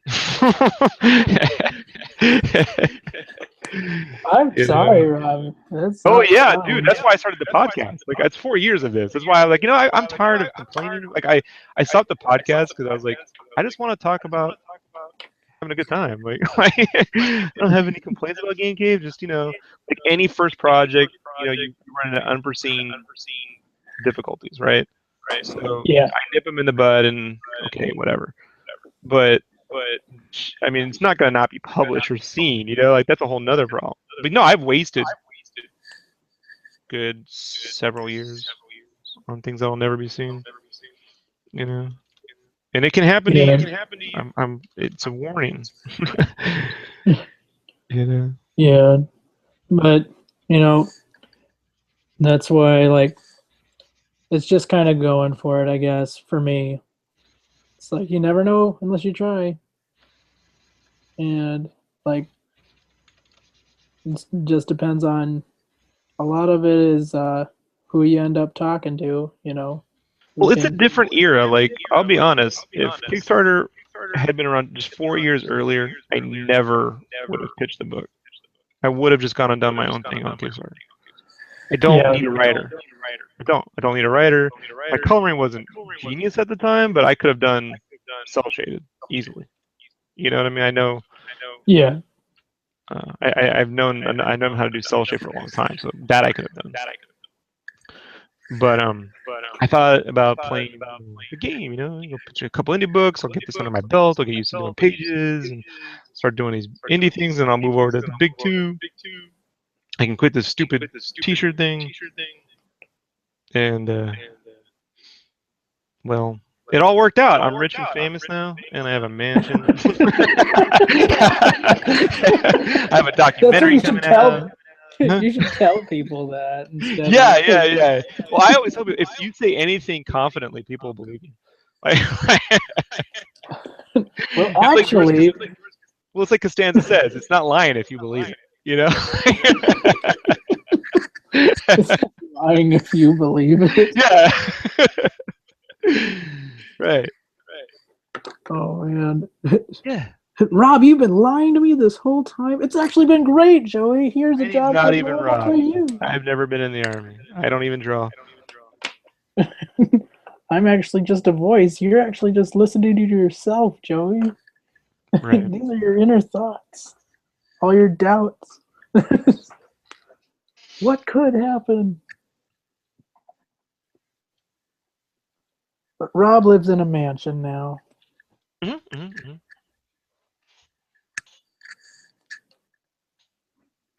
I'm you sorry, know. Rob. That's Oh not yeah, dude, fun. that's why I started the podcast. Like it's 4 years of this. That's why I'm like, I'm tired of complaining. Like I stopped the podcast because I was like, I just want to talk about having a good time. Like, I don't have any complaints about Game Cave. Just like any first project, you run into unforeseen difficulties, right? So Yeah. I nip them in the bud, and okay, whatever. But I mean, it's not gonna not be published or seen. Like that's a whole nother problem. But no, I've wasted good several years on things that will never be seen. And it can happen to Yeah. you. It's a warning. you know. Yeah. But that's why like it's just kind of going for it, I guess, for me. It's like you never know unless you try. And like it just depends on a lot of it is who you end up talking to, who Well, it's a can. different era. Like, I'll be honest, if Kickstarter had been around just 4 years earlier, I never would have pitched the book. I would have just gone and done my own thing on Kickstarter. I don't Yeah. need a writer. I don't. I don't need a writer. My coloring wasn't genius at the time, but I could have done cell shaded easily. You know what I mean? I know. Yeah. I've known how to do cell shade for a long time, so that I could have done. But I thought about playing the game. Go pitch a couple indie books. I'll get this under my belt. I'll get used to doing pages and start doing these indie things, and I'll move over to the big two. I can quit this stupid T-shirt thing, and well, it all worked out. I'm rich and famous now, and I have a mansion. I have a That's what documentary you should coming tell. out. Huh? You should tell people that instead. Yeah. Well, I always tell people if you say anything confidently, people will believe you. Like, Well, it's actually, well, it's like Costanza says, it's not lying if you believe it. it's not lying if you believe it. Yeah. Right. Oh man. Yeah. Rob, you've been lying to me this whole time. It's actually been great, Joey. Here's a He's job not for even for Rob. you. I've never been in the army. I don't even draw. I'm actually just a voice. You're actually just listening to yourself, Joey. Right. These are your inner thoughts, all your doubts. What could happen? But Rob lives in a mansion now.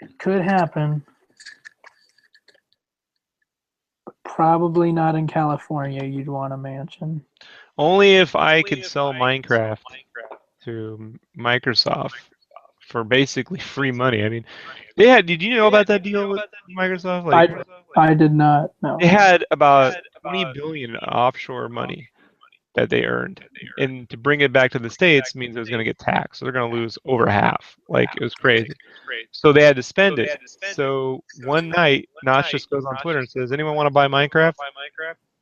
It could happen. But probably not in California. You'd want a mansion. Only if I could sell Minecraft to Microsoft for basically free money. I mean, did you know about that deal with Microsoft? I did not know. They had about 20 billion offshore money that they earned. And to bring it back to the States means it was going to get taxed. So they're going to lose over half. Like, it was crazy. So they had to spend it. So one night, Notch just goes on Twitter and says, anyone want to buy Minecraft?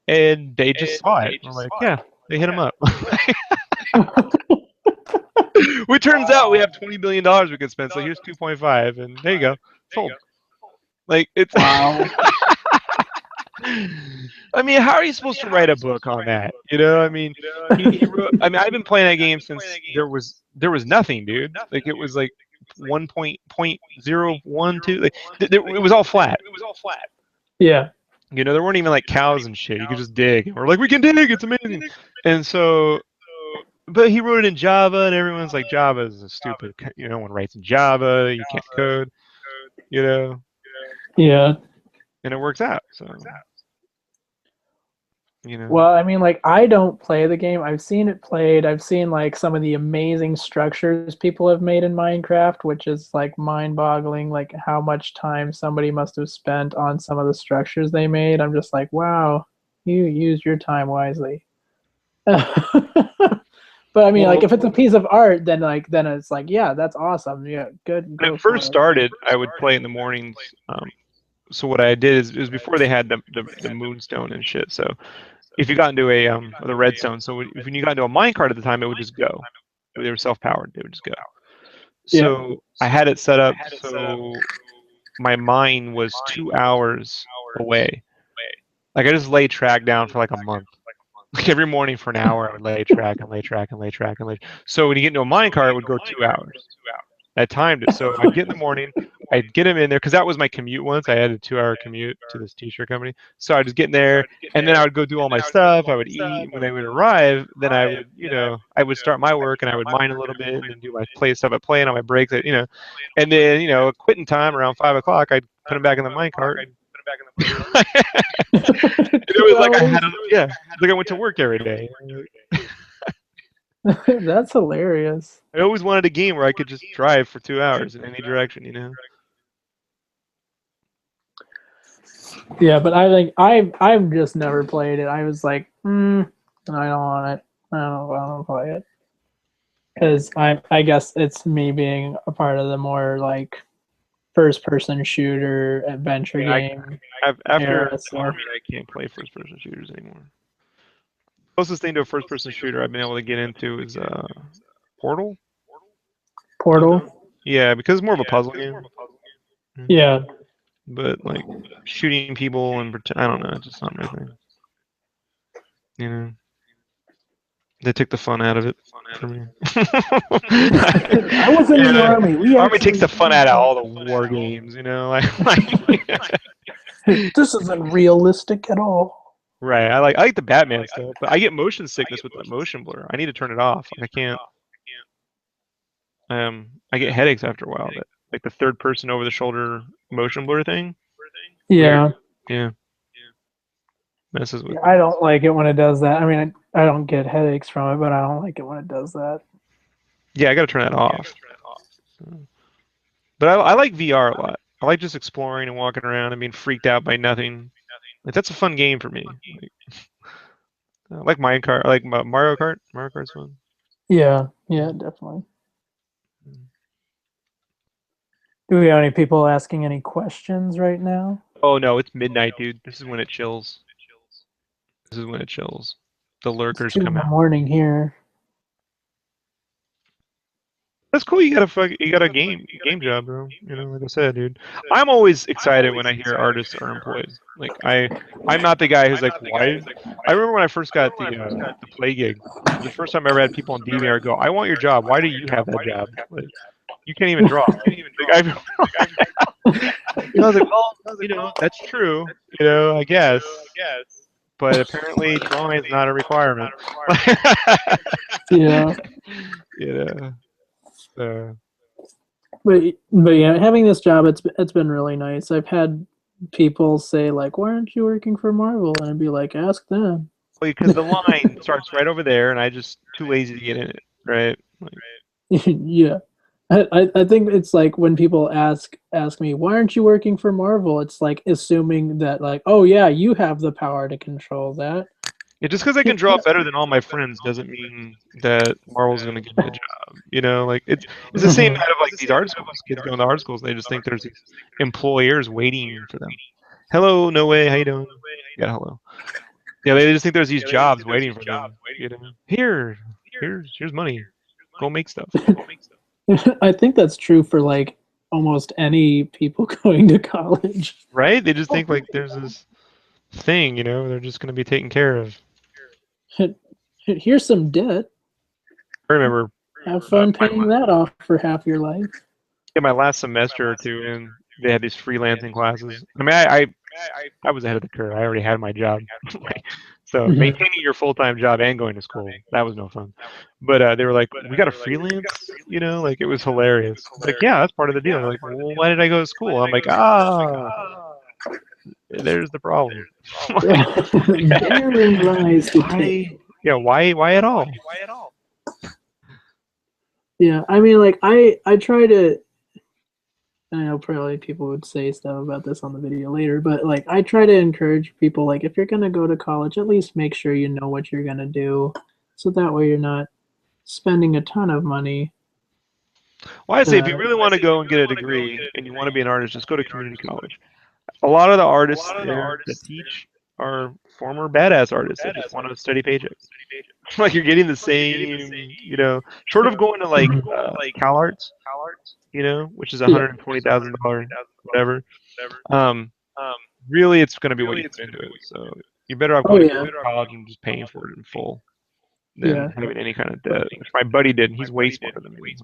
And they just saw it. We're like, yeah, they hit him up. Which turns out we have $20 billion we could spend. So here's 2.5, and there you go. Sold. Like, it's. Wow. I mean, how are you supposed to write a book on that? You know, I mean, he wrote, I mean, I've been playing that game since there was nothing, dude. Like, it was like 1.012. Like, it was all flat. Yeah. You know, there weren't even like cows and shit. You could just dig. And we're like, we can dig. It's amazing. And so, but he wrote it in Java, and everyone's like, Java is a stupid. You know, no one writes in Java. You can't code. You know. Yeah. And it works out. So. You know. Well, I mean, like, I don't play the game. I've seen it played. I've seen like some of the amazing structures people have made in Minecraft, which is like mind-boggling. Like how much time somebody must have spent on some of the structures they made. I'm just like, wow, you used your time wisely. But I mean, like, if it's a piece of art, then it's like, yeah, that's awesome. Yeah, good. When it first started, I would play in the mornings. So what I did is, it was before they had the moonstone and shit. So if you got into a the redstone, so when you got into a minecart at the time, it would just go. They were self-powered. They would just go. So yeah. I had it set up so my mine was 2 hours away. Like, I just lay track down for like a month. Like, every morning for an hour, I would lay track and lay track and lay track and lay. So when you get into a minecart, it would go 2 hours. I timed it. So I'd get in the morning, I'd get him in there, because that was my commute once. I had a 2-hour commute to this t-shirt company. So I'd just get in there, and then I would go do all my stuff. I would eat. When they would arrive, then I would, you know, I would start my work, and I would mine a little bit, and then do my stuff I play on my breaks, you know. And then, you know, quitting time around 5 o'clock, I'd put him back in the minecart. It was like like I went to work every day. That's hilarious. I always wanted a game where I could just drive for 2 hours in any direction, you know. Yeah, but I think I've just never played it. I was like, I don't want it. I don't play it, because I guess it's me being a part of the more like first-person shooter adventure game. After Army, I can't play first-person shooters anymore. Closest thing to a first-person shooter I've been able to get into is Portal. Portal. Yeah, because it's more of a puzzle game. Yeah. But like shooting people and I don't know, it's just not my thing. You know, they took the fun out of it for me. I was in the Army. Army takes the fun out of all the war games. You know, this isn't realistic at all. Right. I like the Batman stuff, but I get motion sickness with the motion blur. I need to turn it off. Like, I can't. I get headaches after a while. That like the third person over the shoulder motion blur thing. Yeah. Yeah. Messes with. I don't like it when it does that. I mean, I don't get headaches from it, but I don't like it when it does that. Yeah, I gotta turn that off. But I like VR a lot. I like just exploring and walking around and being freaked out by nothing. Like, that's a fun game for me. I like Minecart. I like Mario Kart. Mario Kart's fun. Yeah, definitely. Do we have any people asking any questions right now? Oh no, it's midnight, dude. This is when it chills. This is when it chills. The lurkers come out. It's morning here. That's cool. You got a game job, bro. You know, like I said, dude. I'm always excited when I hear artists are employed. Like, I'm not the guy who's like, why? I remember when I first got the play gig. The first time I ever had people on DVR go, "I want your job. Why do you have that job? Like, you can't even draw." Like, I was like, well, you know, that's true. You know, I guess. But apparently, drawing is not a requirement. Yeah. Yeah. But yeah, having this job, it's been really nice. I've had people say like, "Why aren't you working for Marvel?" And I'd be like, "Ask them." Well, because the line starts right over there, and I just too lazy to get in it, right? Like, yeah, I think it's like when people ask me, "Why aren't you working for Marvel?" It's like assuming that like, "Oh yeah, you have the power to control that." Yeah, just because I can draw better than all my friends doesn't mean that Marvel's going to give me a job. You know, like it's the same Mhm. out of like these art schools. Kids going to art schools, they just think there's these employers waiting for them. Hello, no way, how you doing? Yeah, hello. Yeah, they just think there's these jobs waiting for them. You know, here's money. Go make stuff. I think that's true for like almost any people going to college. Right? They just think like there's this thing, you know, they're just going to be taken care of. Here's some debt. I remember Have fun my paying that off for half your life. yeah, my last semester or two in, they had these freelancing classes. I mean, I was ahead of the curve. I already had my job. Like, so Mhm. maintaining your full-time job and going to school, that was no fun. But they were like, we got to freelance, you know, like it was hilarious. It's like, yeah, that's part of the deal. They're like, well, why did I go to school? I'm like, there's the problem. Like, Therein lies the why? tale. Yeah, why at all? Yeah, I mean, like I try to. I know probably people would say stuff about this on the video later, but like I try to encourage people, like if you're gonna go to college, at least make sure you know what you're gonna do, so that way you're not spending a ton of money. Well, I say if you To, really want to go and get a degree and you want to be an artist, just go to community college. A lot of the artists there that teach are former badass artists that just want a steady paycheck. Like you're getting the same, you know, short of going to like Cal Arts, you know, which is yeah. $120,000 whatever. Um, really, it's going to be what you put into it. So you're better off Oh going to yeah. community college and just paying for it in full than Yeah. having any kind of debt, which my buddy did. And he's way smarter than me.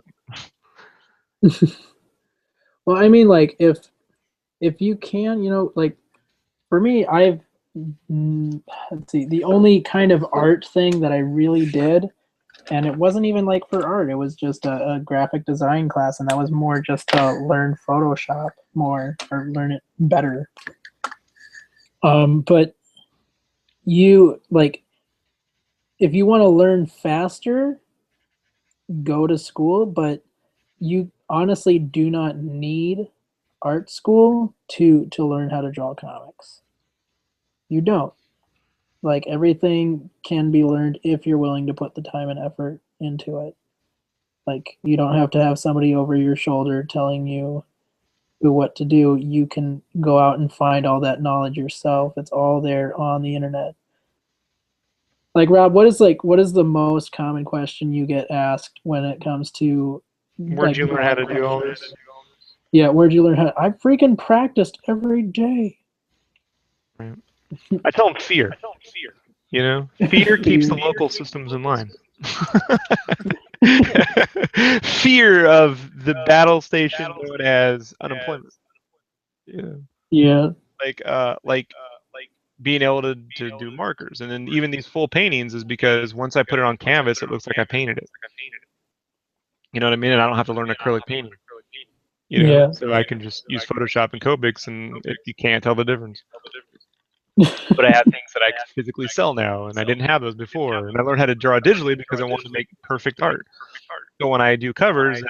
Well, I mean, like if you can, like for me, let's see, the only kind of art thing that I really did, and it wasn't even like for art, it was just a graphic design class, and that was more just to learn Photoshop more or learn it better. But you like if you want to learn faster, go to school, but you honestly do not need art school to learn how to draw comics. You don't. Like everything can be learned if you're willing to put the time and effort into it. Like you don't have to have somebody over your shoulder telling you what to do. You can go out and find all that knowledge yourself. It's all there on the internet. Like Rob, what is the most common question you get asked when it comes to Where'd like you learn how drawing to do all pictures? this? Yeah, where'd you learn how? I freaking practiced every day. Right. I tell them fear. You know, fear keeps the Fear. local systems in line. Fear of the battle station known as unemployment. Yeah, Yeah. like being able to do markers, and then even these full paintings is because once I put it on canvas, it looks like I painted it. You know what I mean? And I don't have to learn acrylic painting. You know, Yeah. so I can just use Photoshop and Copics, and you can't tell the difference. But I have things that I can physically sell now, and I didn't have those before. And I learned how to draw digitally because I wanted to make perfect art. So when I do covers,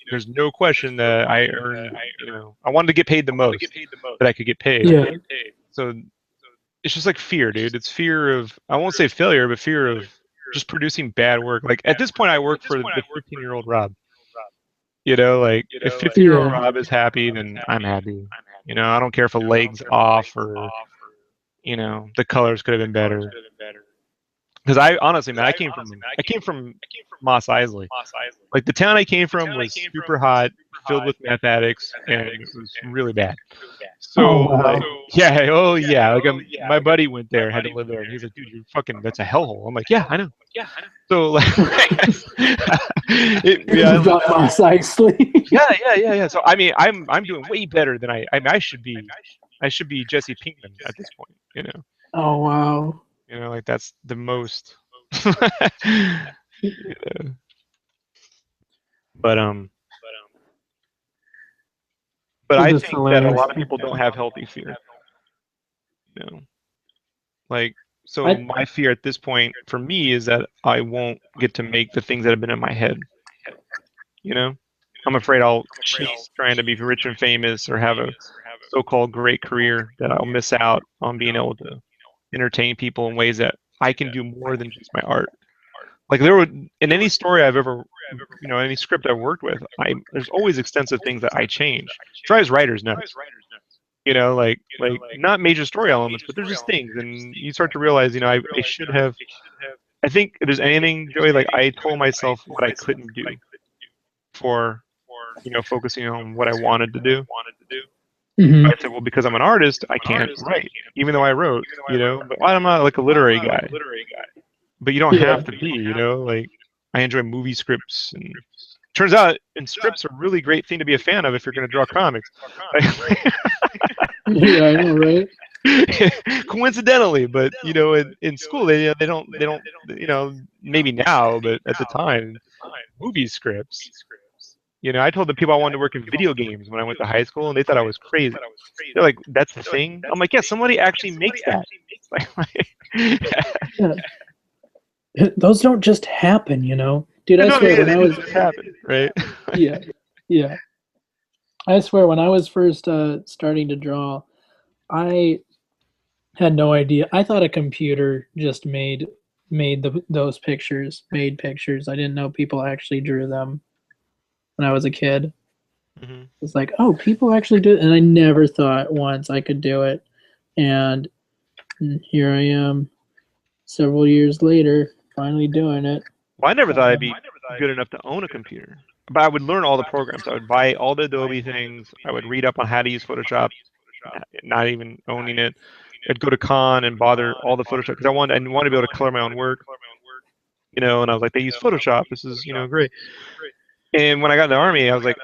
there's no question that I earn. You know, I wanted to get paid the most that I could get paid. Yeah. So it's just like fear, dude. It's fear of I won't say failure, but fear of just producing bad work. Like at this point, I work for the 15-year-old Rob. You know, like if 15-year-old Yeah. Rob is happy, then I'm happy. You know, I don't care if a leg's off or the colors could have been better. Because I honestly, man, I came from Mos Eisley. Like the town I came from was super hot, filled with meth addicts, and it was really bad. Oh So like, wow. yeah, oh yeah, like my buddy went there, had to live there, and he's like, dude, you're fucking, that's a hellhole. I'm like, yeah, I know. So like, yeah, Got Moss Eisley. yeah. So I mean, I'm doing way better than I mean, I should be Jesse Pinkman at this point. Oh wow. Like that's the most. Yeah. But but It's I just think that a hilarious. lot of people don't have healthy fear. You know, like so I my fear at this point for me is that I won't get to make the things that have been in my head. You know, I'm afraid I'll chase trying to be rich and famous or have a so-called great career that I'll miss out on being able to. entertain people in ways that I can do more than just my art. Like there would in any story I've ever, any script I've worked with, there's always extensive things that I change. Drives writers nuts. Like not major story elements, but there's just things, and you start to realize, I should have. I think if there's anything, Joey, like I told myself what I couldn't do for, focusing on what I wanted to do. Hmm. I said, well, because I'm an artist, I can't write, even though I wrote, but I'm not like a literary guy. But you don't Yeah. have to be, like I enjoy movie scripts, and turns out and scripts are a really great thing to be a fan of if you're going to draw comics. Yeah, I know, right? Coincidentally, but in school they don't maybe now, but at the time, movie scripts. I told the people I wanted to work in video games when I went to high school, and they thought I was crazy. They're like, "That's the thing." I'm like, "Yeah, somebody actually makes that." Yeah. Those don't just happen, Dude, I No, swear yeah, when they I just was happen, right? yeah, yeah. I swear when I was first starting to draw, I had no idea. I thought a computer just made those pictures, made pictures. I didn't know people actually drew them when I was a kid. Hmm. It's like, oh, people actually do it, and I never thought once I could do it. And here I am, several years later, finally doing it. Well, I never thought I'd be good enough to own a computer, but I would learn all the programs. I would buy all the Adobe things. I would read up on how to use Photoshop, not even owning it. I'd go to con and bother all the Photoshop because I wanted to be able to color my own work, and I was like, they use Photoshop. This is, great. And when I got in the army, I was like,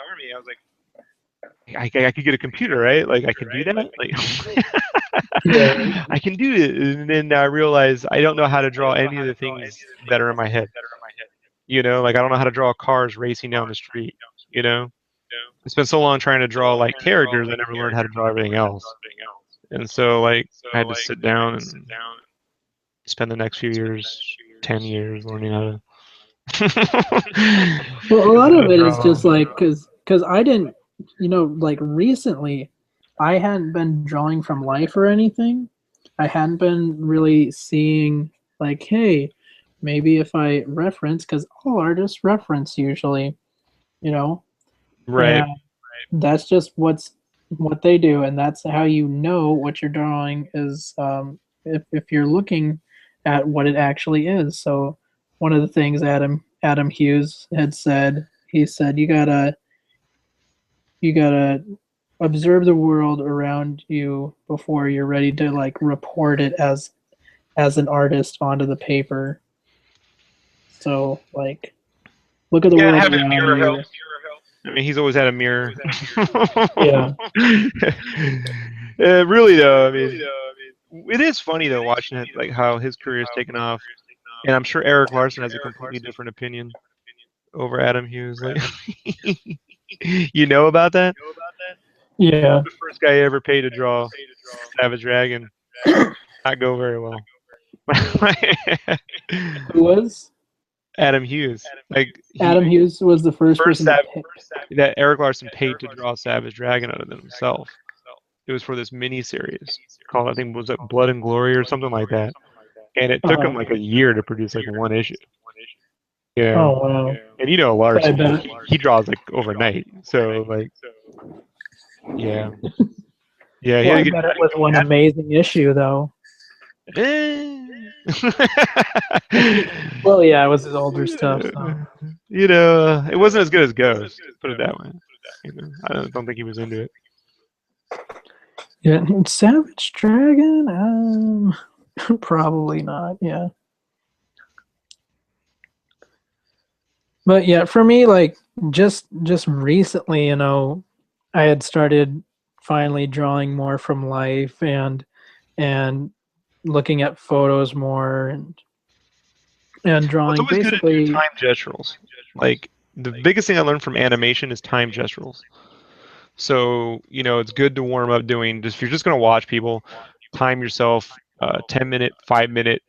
I could get a computer, right? Like I can do that. Like Yeah, I can do it. And then I realized I don't know how to draw any of the things that are in my head. Like I don't know how to draw cars racing down the street. You know, I spent so long trying to draw like characters, I never learned how to draw everything else. And so like I had to sit down and spend the next few years, 10 years, learning how to well, a lot of it is draw. just like because I didn't, like recently, I hadn't been drawing from life or anything. I hadn't been really seeing like, hey, maybe if I reference, because all artists reference usually, you know, Right. and that's just what they do, and that's how you know what you're drawing is if you're looking at what it actually is. So one of the things Adam Hughes had said, he said you gotta observe the world around you before you're ready to like report it as an artist onto the paper. So like look at the Yeah, and world having a around mirror you. helps. I mean, he's always had a mirror. Yeah. Really though, I mean, it is funny though watching it, like how his career has taken off, and I'm sure Eric Larson has a completely different opinion over Adam Hughes. Like, you know about that? Yeah. The first guy I ever paid to draw Savage Dragon not go very well. Who was? Adam Hughes, like Adam Hughes was the first first person to Sav- pick. that Eric Larson paid to draw Savage Dragon other than himself. It was for this mini series called, I think, was it Blood and Glory or something like that, and it took him Uh-huh. like a year to produce like one issue. Oh Yeah, wow. and I Larson, like bet. he draws like overnight, so like yeah, yeah, he Well, had I to get. bet it was one amazing issue though. Eh. Well, yeah, it was his older stuff. So. It wasn't as good as Ghost. Put it that way. I don't think he was into it. Yeah, Savage Dragon. Probably not. Yeah, but yeah, for me, like just recently, I had started finally drawing more from life and looking at photos more and Well, it's drawing always good to do basically. time gesturals. Like the biggest thing I learned from animation is time gesturals. So, it's good to warm up doing just if you're just gonna watch people, time yourself 10-minute, 5-minute,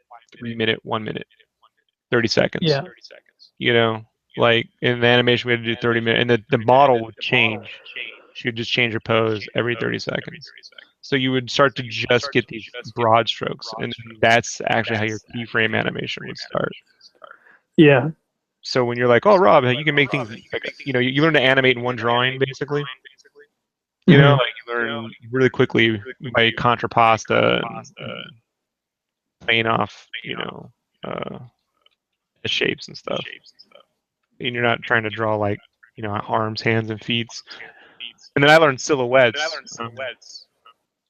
3-minute, 1 minute, 30 seconds. Yeah. You know, like in the animation we had to do 30 minutes and the model would change. She would just change her pose every 30 seconds. So you would start to just get these broad strokes, and then that's actually how your keyframe animation would start. Yeah. So when you're like, "Oh, Rob, you can make things like you learn to animate in one drawing, basically. Hmm. Like you learn really quickly by contrapasta and playing off, uh, the shapes and stuff. And you're not trying to draw like, arms, hands, and feet. And then I learned silhouettes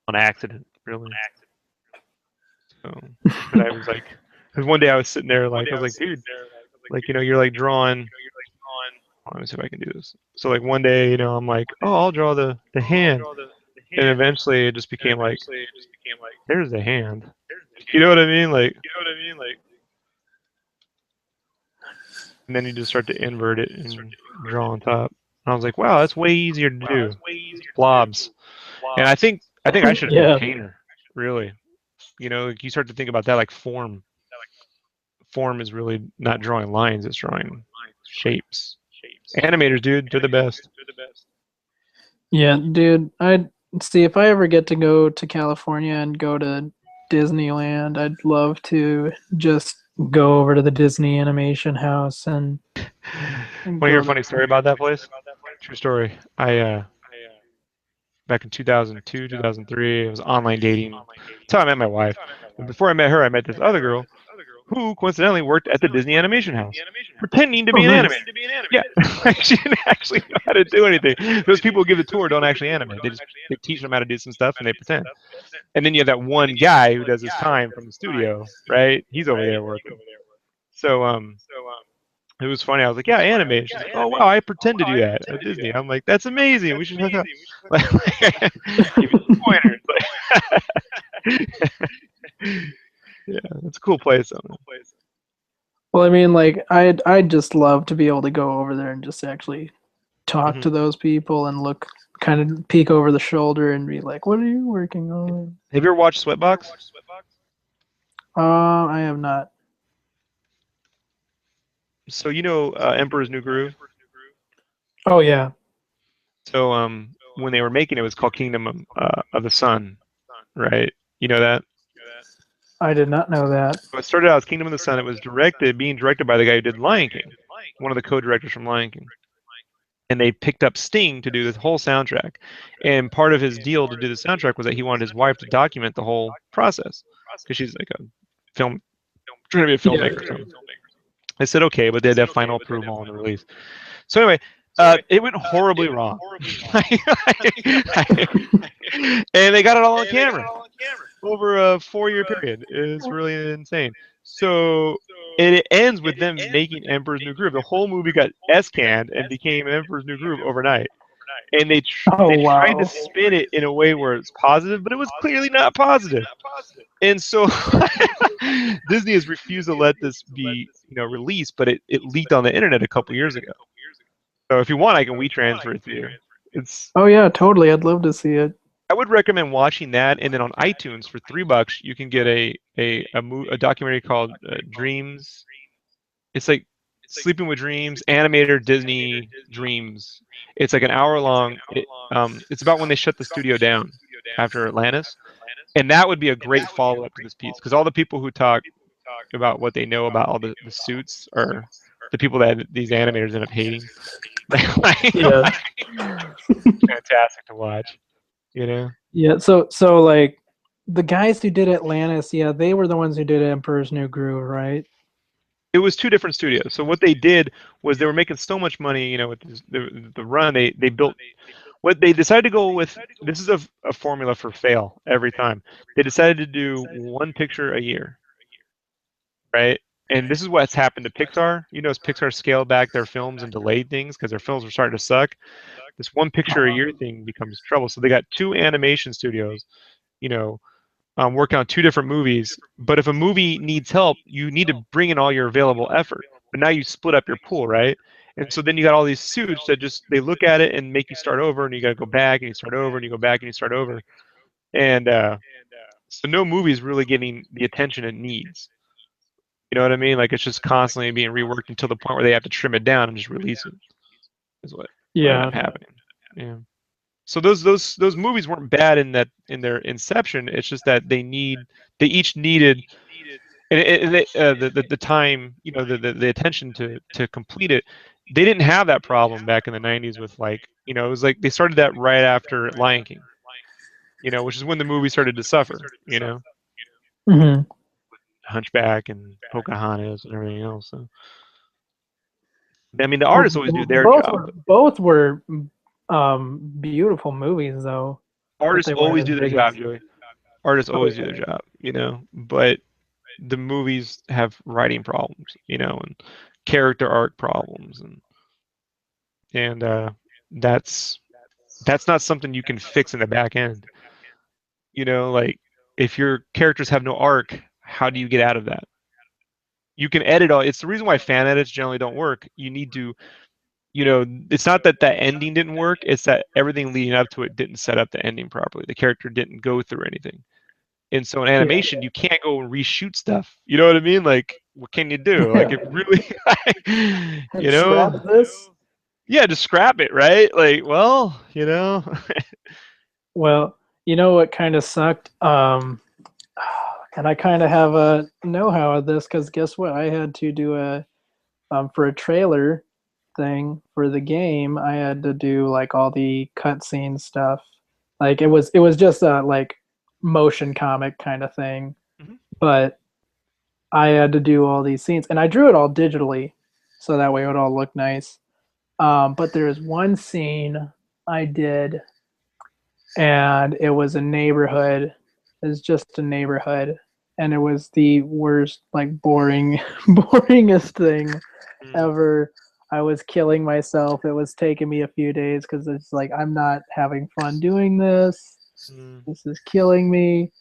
on accident, really. So, because I was like, because one day I was sitting there, like, I was like, dude, like, you're like drawing. Let me see if I can do this. So, like, one day, I'm like, oh, I'll draw the hand. And eventually it just became like, there's the hand. You know what I mean? Like, and then you just start to invert it and draw on top. And I was like, wow, that's way easier to do. Blobs. And I think I should have been a Yeah. painter, really. Like you start to think about that like form. Form is really not drawing lines, it's drawing shapes. Animators, dude, they're the best. Yeah, dude. I'd see if I ever get to go to California and go to Disneyland, I'd love to just go over to the Disney animation house and Want to hear go a to funny story about that place? True story. I back in 2002, 2003, it was online dating. That's how I met my wife. But before I met her, I met this other girl who coincidentally worked at the Disney Animation House, pretending to Oh, be an nice. animator. Yeah, like she didn't actually know how to do anything. Those people who give the tour don't actually animate. They teach them how to do some stuff and they pretend. And then you have that one guy who does his time from the studio, right? He's over there working. So it was funny. I was like, yeah, animate. She's like, oh wow, I pretend to do that at Disney. I'm like, that's amazing. We should hook up. Give you some pointers. Yeah, it's a cool place. Well, I mean, like I'd just love to be able to go over there and just actually talk Hmm. to those people and look kind of peek over the shoulder and be like, "What are you working on?" Have you ever watched Sweatbox? I have not. So Emperor's New Groove. Oh yeah, So when they were making it, it was called Kingdom of the Sun, right? You know that? I did not know that. So it started out as Kingdom of the Sun. It was being directed by the guy who did Lion King, one of the co-directors from Lion King. And they picked up Sting to do this whole soundtrack. And part of his deal to do the soundtrack was that he wanted his wife to document the whole process because she's like a film, trying to be a Yeah. filmmaker. So I said okay, but they had to have final approval on the release. So anyway, it went horribly wrong, and they got it all on camera over a 4-year period. It's really insane. So it ends with them making Emperor's New Groove. The whole movie got S-canned and became Emperor's New Groove overnight. And Oh they tried to wow. spin it in a way where it's positive, but it was clearly not positive. And so Disney has refused to let this be released, but it leaked on the internet a couple years ago. So if you want, I can transfer it to you. It's Oh yeah, totally. I'd love to see it. I would recommend watching that, and then on iTunes for $3 you can get a documentary called Dreams. It's like Sleeping with Dreams, animator Disney Dreams. It's like an hour long. It's about when they shut the studio down after Atlantis, and that would be a great follow up to this piece because all the people who talk about what they know about all the suits are the people that these animators end up hating. Yeah. Fantastic to watch. You know. Yeah. So like the guys who did Atlantis, yeah, they were the ones who did Emperor's New Groove, right? It was two different studios. So what they did was they were making so much money, with the run. They built what they decided to go with. This is a formula for fail every time. They decided to do one picture a year, right? And this is what's happened to Pixar. As Pixar scaled back their films and delayed things because their films were starting to suck. This one picture a year thing becomes trouble. So they got two animation studios, you know, working on two different movies. But if a movie needs help, you need to bring in all your available effort. But now you split up your pool, right? And so then you got all these suits that just they look at it and make you start over, and you got to go back and you start over and you go back and you start over. And so no movie is really getting the attention it needs. You know what I mean? Like it's just constantly being reworked until the point where they have to trim it down and just release it. Is what ended Yeah. up happening. Yeah. So those movies weren't bad in their inception. It's just that they each needed the time, the attention to complete it. They didn't have that problem back in the 90s with like, it was like they started that right after Lion King, which is when the movie started to suffer, Hmm. Hunchback and Pocahontas and everything else. So, I mean, the Well, artists always do their job, but both were beautiful movies though, but artists they weren't always as do their big job, as. Joey. Artists Oh always do yeah. their job, but the movies have writing problems, and character arc problems, and that's that's not something you can fix in the back end. Like if your characters have no arc, how do you get out of that? You can edit all. It's the reason why fan edits generally don't work. You need to, it's not that that ending didn't work. It's that everything leading up to it didn't set up the ending properly. The character didn't go through anything. And so in Yeah. animation, you can't go and reshoot stuff. You know what I mean? Like, what can you do? Like, Yeah. it really, you Scrap know, this. yeah, just scrap it, right? Like, well, Well, you know what kind of sucked? And I kind of have a know-how of this because guess what? I had to do for a trailer thing for the game. I had to do like all the cutscene stuff. Like it was just a like motion comic kind of thing, Mhm. but I had to do all these scenes, and I drew it all digitally, so that way it would all look nice. But there's one scene I did, and it was a neighborhood. It was just a neighborhood, and it was the worst, like boring, boringest thing Mm, ever. I was killing myself. It was taking me a few days because it's like I'm not having fun doing this. mm. This is killing me.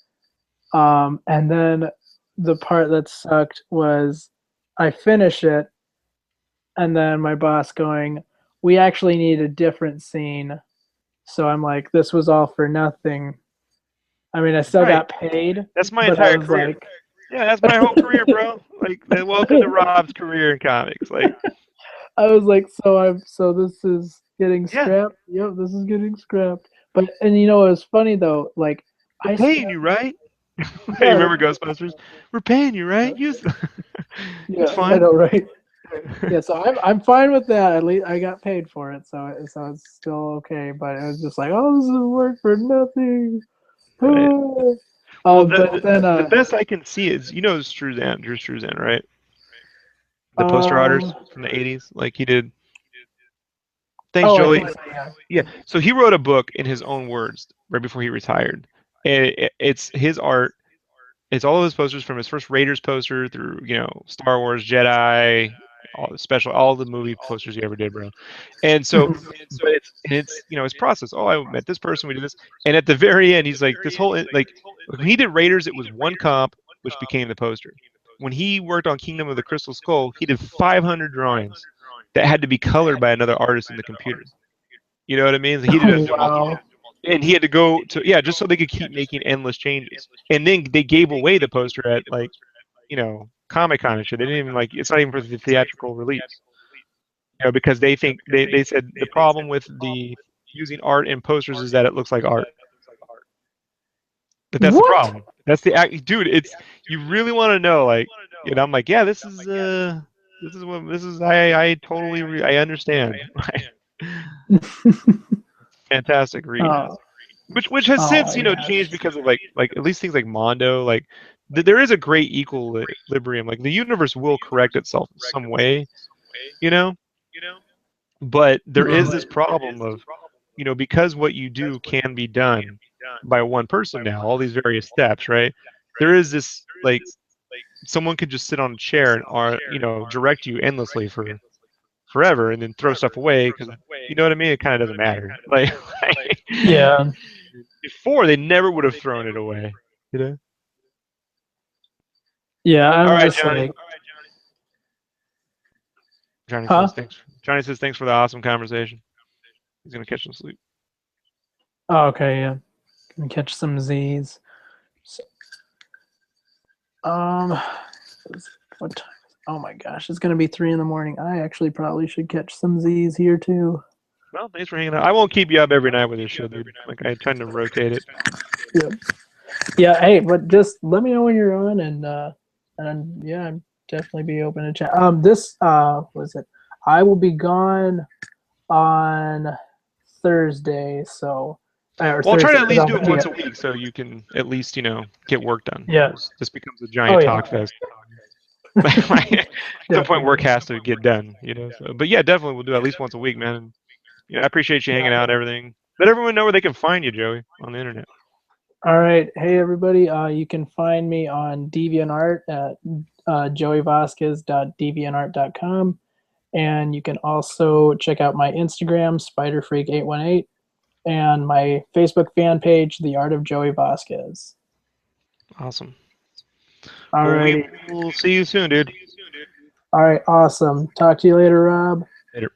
And then the part that sucked was I finish it, and then my boss going, "We actually need a different scene." So I'm like, "This was all for nothing." I mean, I still Right. got paid, That's my but I entire was career. like, Yeah, that's my whole career, bro. Like, welcome to Rob's career in comics. Like, so this is getting yeah, scrapped. Yep, this is getting scrapped. But and you know it was funny though. Like we're I paying spent you, right? You yeah remember Ghostbusters? We're paying you, right? Use it's yeah I fine. know right yeah. So I'm fine with that. At least I got paid for it, so it's still okay. But it was just like oh this is work for nothing. Right. Well, But then the best I can see is Drew Struzan, right? The poster um artist from the '80s, like he did. Thanks, oh I Joey. think so yeah. Yeah. So he wrote a book in his own words right before he retired. And it's his art. It's all of his posters from his first Raiders poster through, Star Wars, Jedi, all the movie posters he ever did, bro. And so, Mhm. but it's his process. Oh, I met this person, we did this, and at the very end, he's like, this whole like when he did Raiders, it was one comp, which became the poster. When he worked on Kingdom of the Crystal Skull, he did 500 drawings that had to be colored by another artist in the computer. You know what I mean? He did Oh it do multiple, wow. and he had to go to yeah, just so they could keep making endless changes. And then they gave away the poster at like Comic Con and shit. They didn't even like it's not even for the theatrical release. Because they think they said the problem with the using art in posters is that it looks like art. But that's the What? problem. That's the act, dude. It's you really want to know, like, I'm like, yeah, this is what this is. I totally I understand. Fantastic read. Oh, Which has oh since my changed gosh. because of like at least things like Mondo like there is a great equilibrium like the universe will correct itself in some way you know but there is Mhm. this problem of because what you do can be done by one person now all these various steps right there is this like someone could just sit on a chair and direct you endlessly for forever and then throw stuff away because you know what I mean it kind of doesn't matter like, Yeah. before they never would have thrown it away you know. Yeah, All I'm right, just Johnny. like, huh? Johnny says thanks for the awesome conversation. He's gonna catch some sleep. Oh, okay, yeah. Can catch some Z's. So, um, what time? Oh my gosh, it's gonna be 3 in the morning. I actually probably should catch some Z's here too. Well, thanks for hanging out. I won't keep you up every night with this shit, dude. Like I tend to rotate it. Yep. Yeah. Hey, but just let me know when you're on, and yeah, I'd definitely be open to chat. This was it. I will be gone on Thursday, so or Well, I'll try to Thursday at because least I'll do it be once a week so you can at least, get work done. yeah. Else this becomes a Oh giant yeah, talk fest. At some point, work definitely. has to get done. So, but yeah, definitely we'll do at least once a week, man. And, I appreciate you hanging out and everything. Let everyone know where they can find you, Joey, on the internet. All right. Hey, everybody. You can find me on DeviantArt at joeyvasquez.deviantart.com. And you can also check out my Instagram, SpiderFreak818, and my Facebook fan page, The Art of Joey Vasquez. Awesome. All Well, we righty. will see you soon, dude. All right. Awesome. Talk to you later, Rob. Later.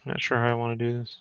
Not sure how I want to do this.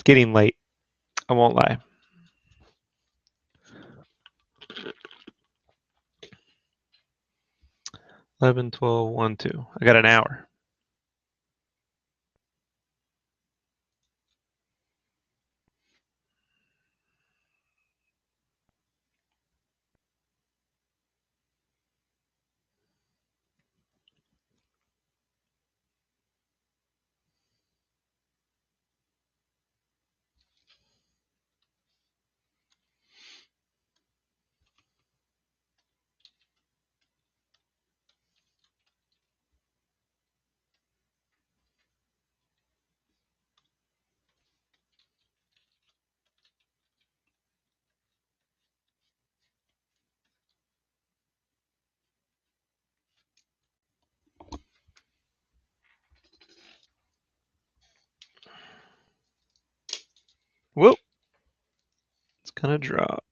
It's getting late. I won't lie. Eleven, 12, 1, 2. I got an hour. Whoop. It's gonna drop.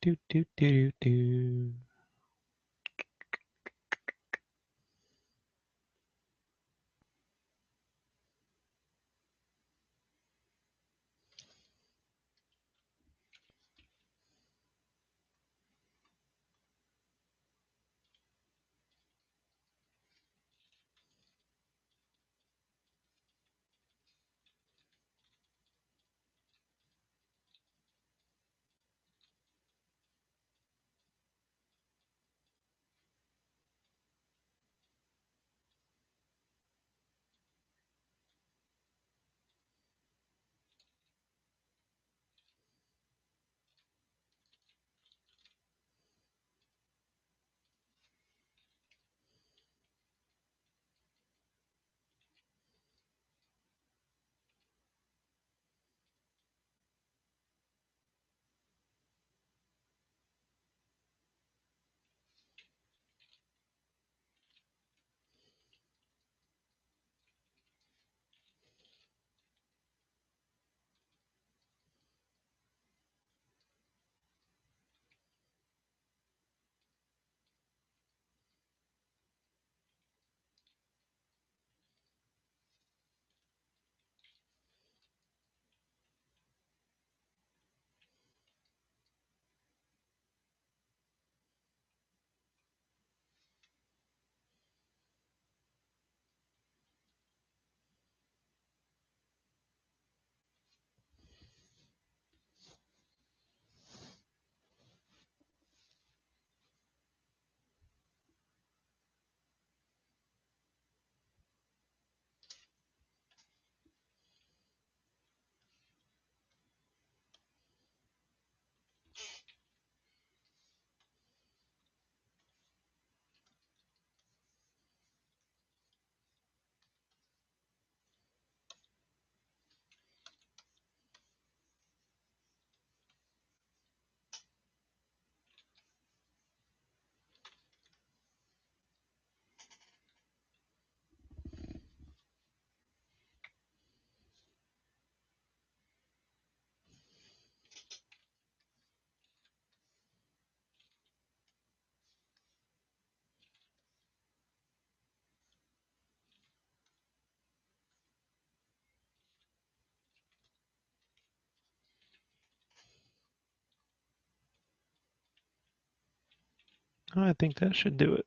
Do do do do. I think that should do it.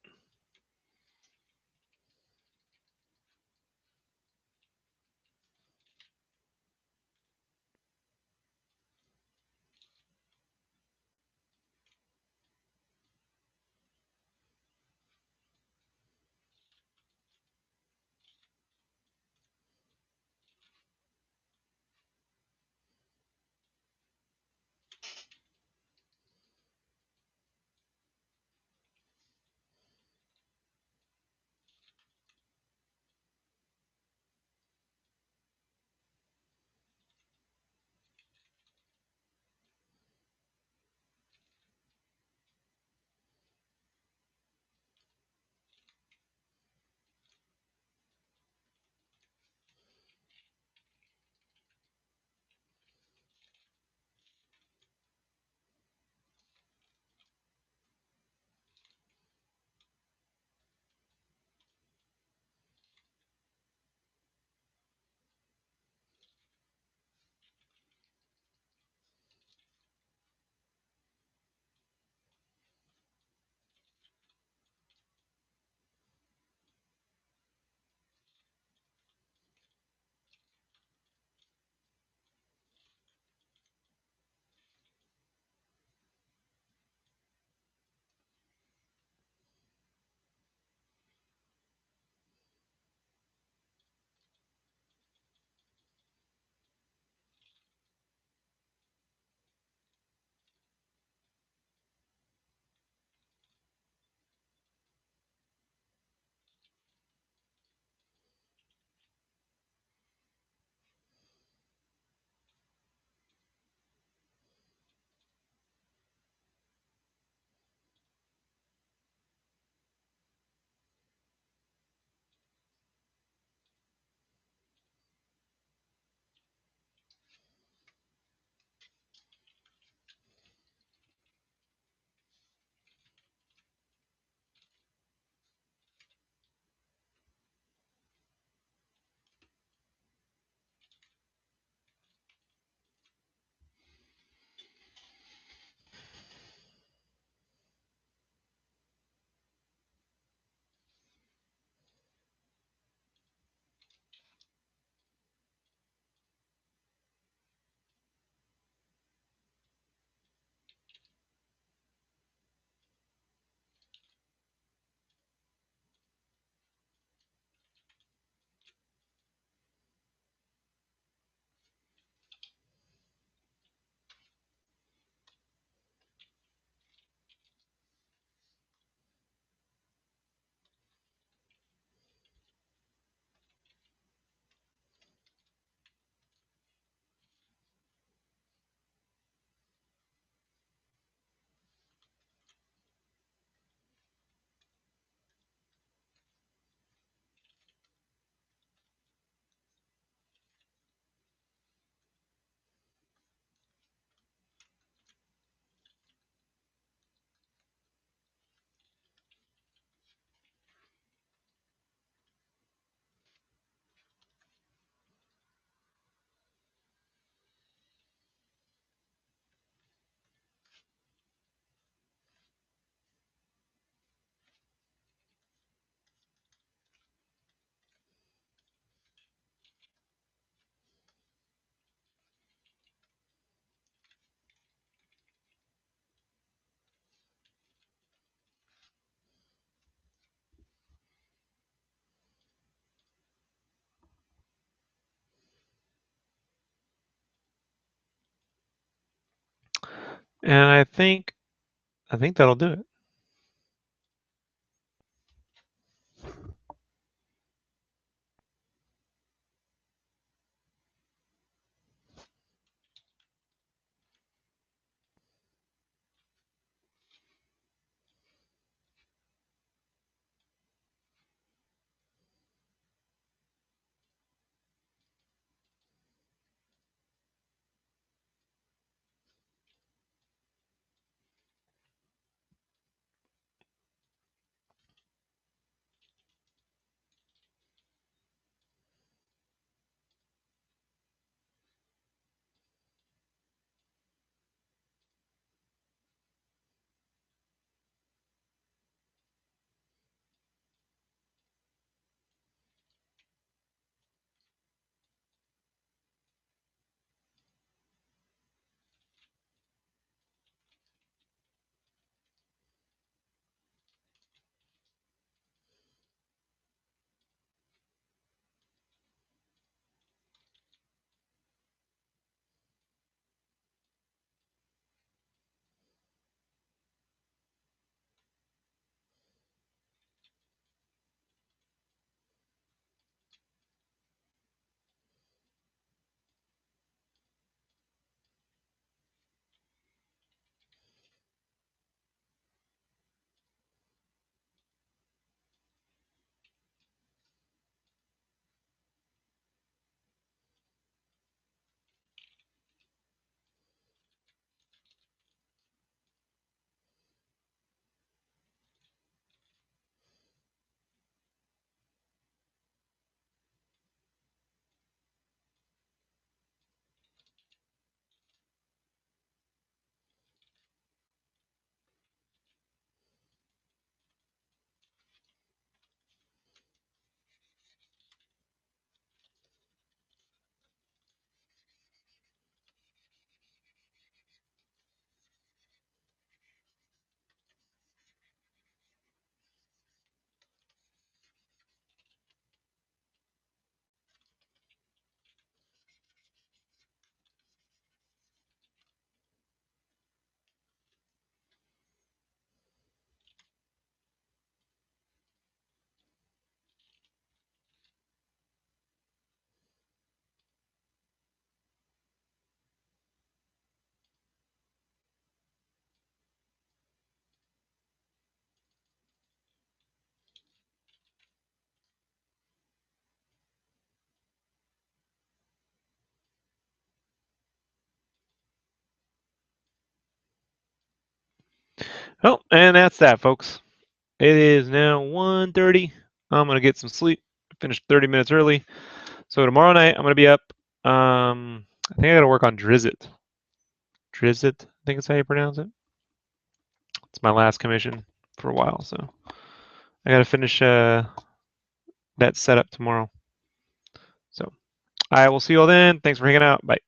And I think that'll do it. Oh, and that's that, folks. It is now 1:30. I'm gonna get some sleep. Finished 30 minutes early. So tomorrow night I'm gonna be up. I think I gotta work on Drizzt. Drizzt, I think is how you pronounce it. It's my last commission for a while, so I gotta finish that setup tomorrow. So I will see you all then. Thanks for hanging out. Bye.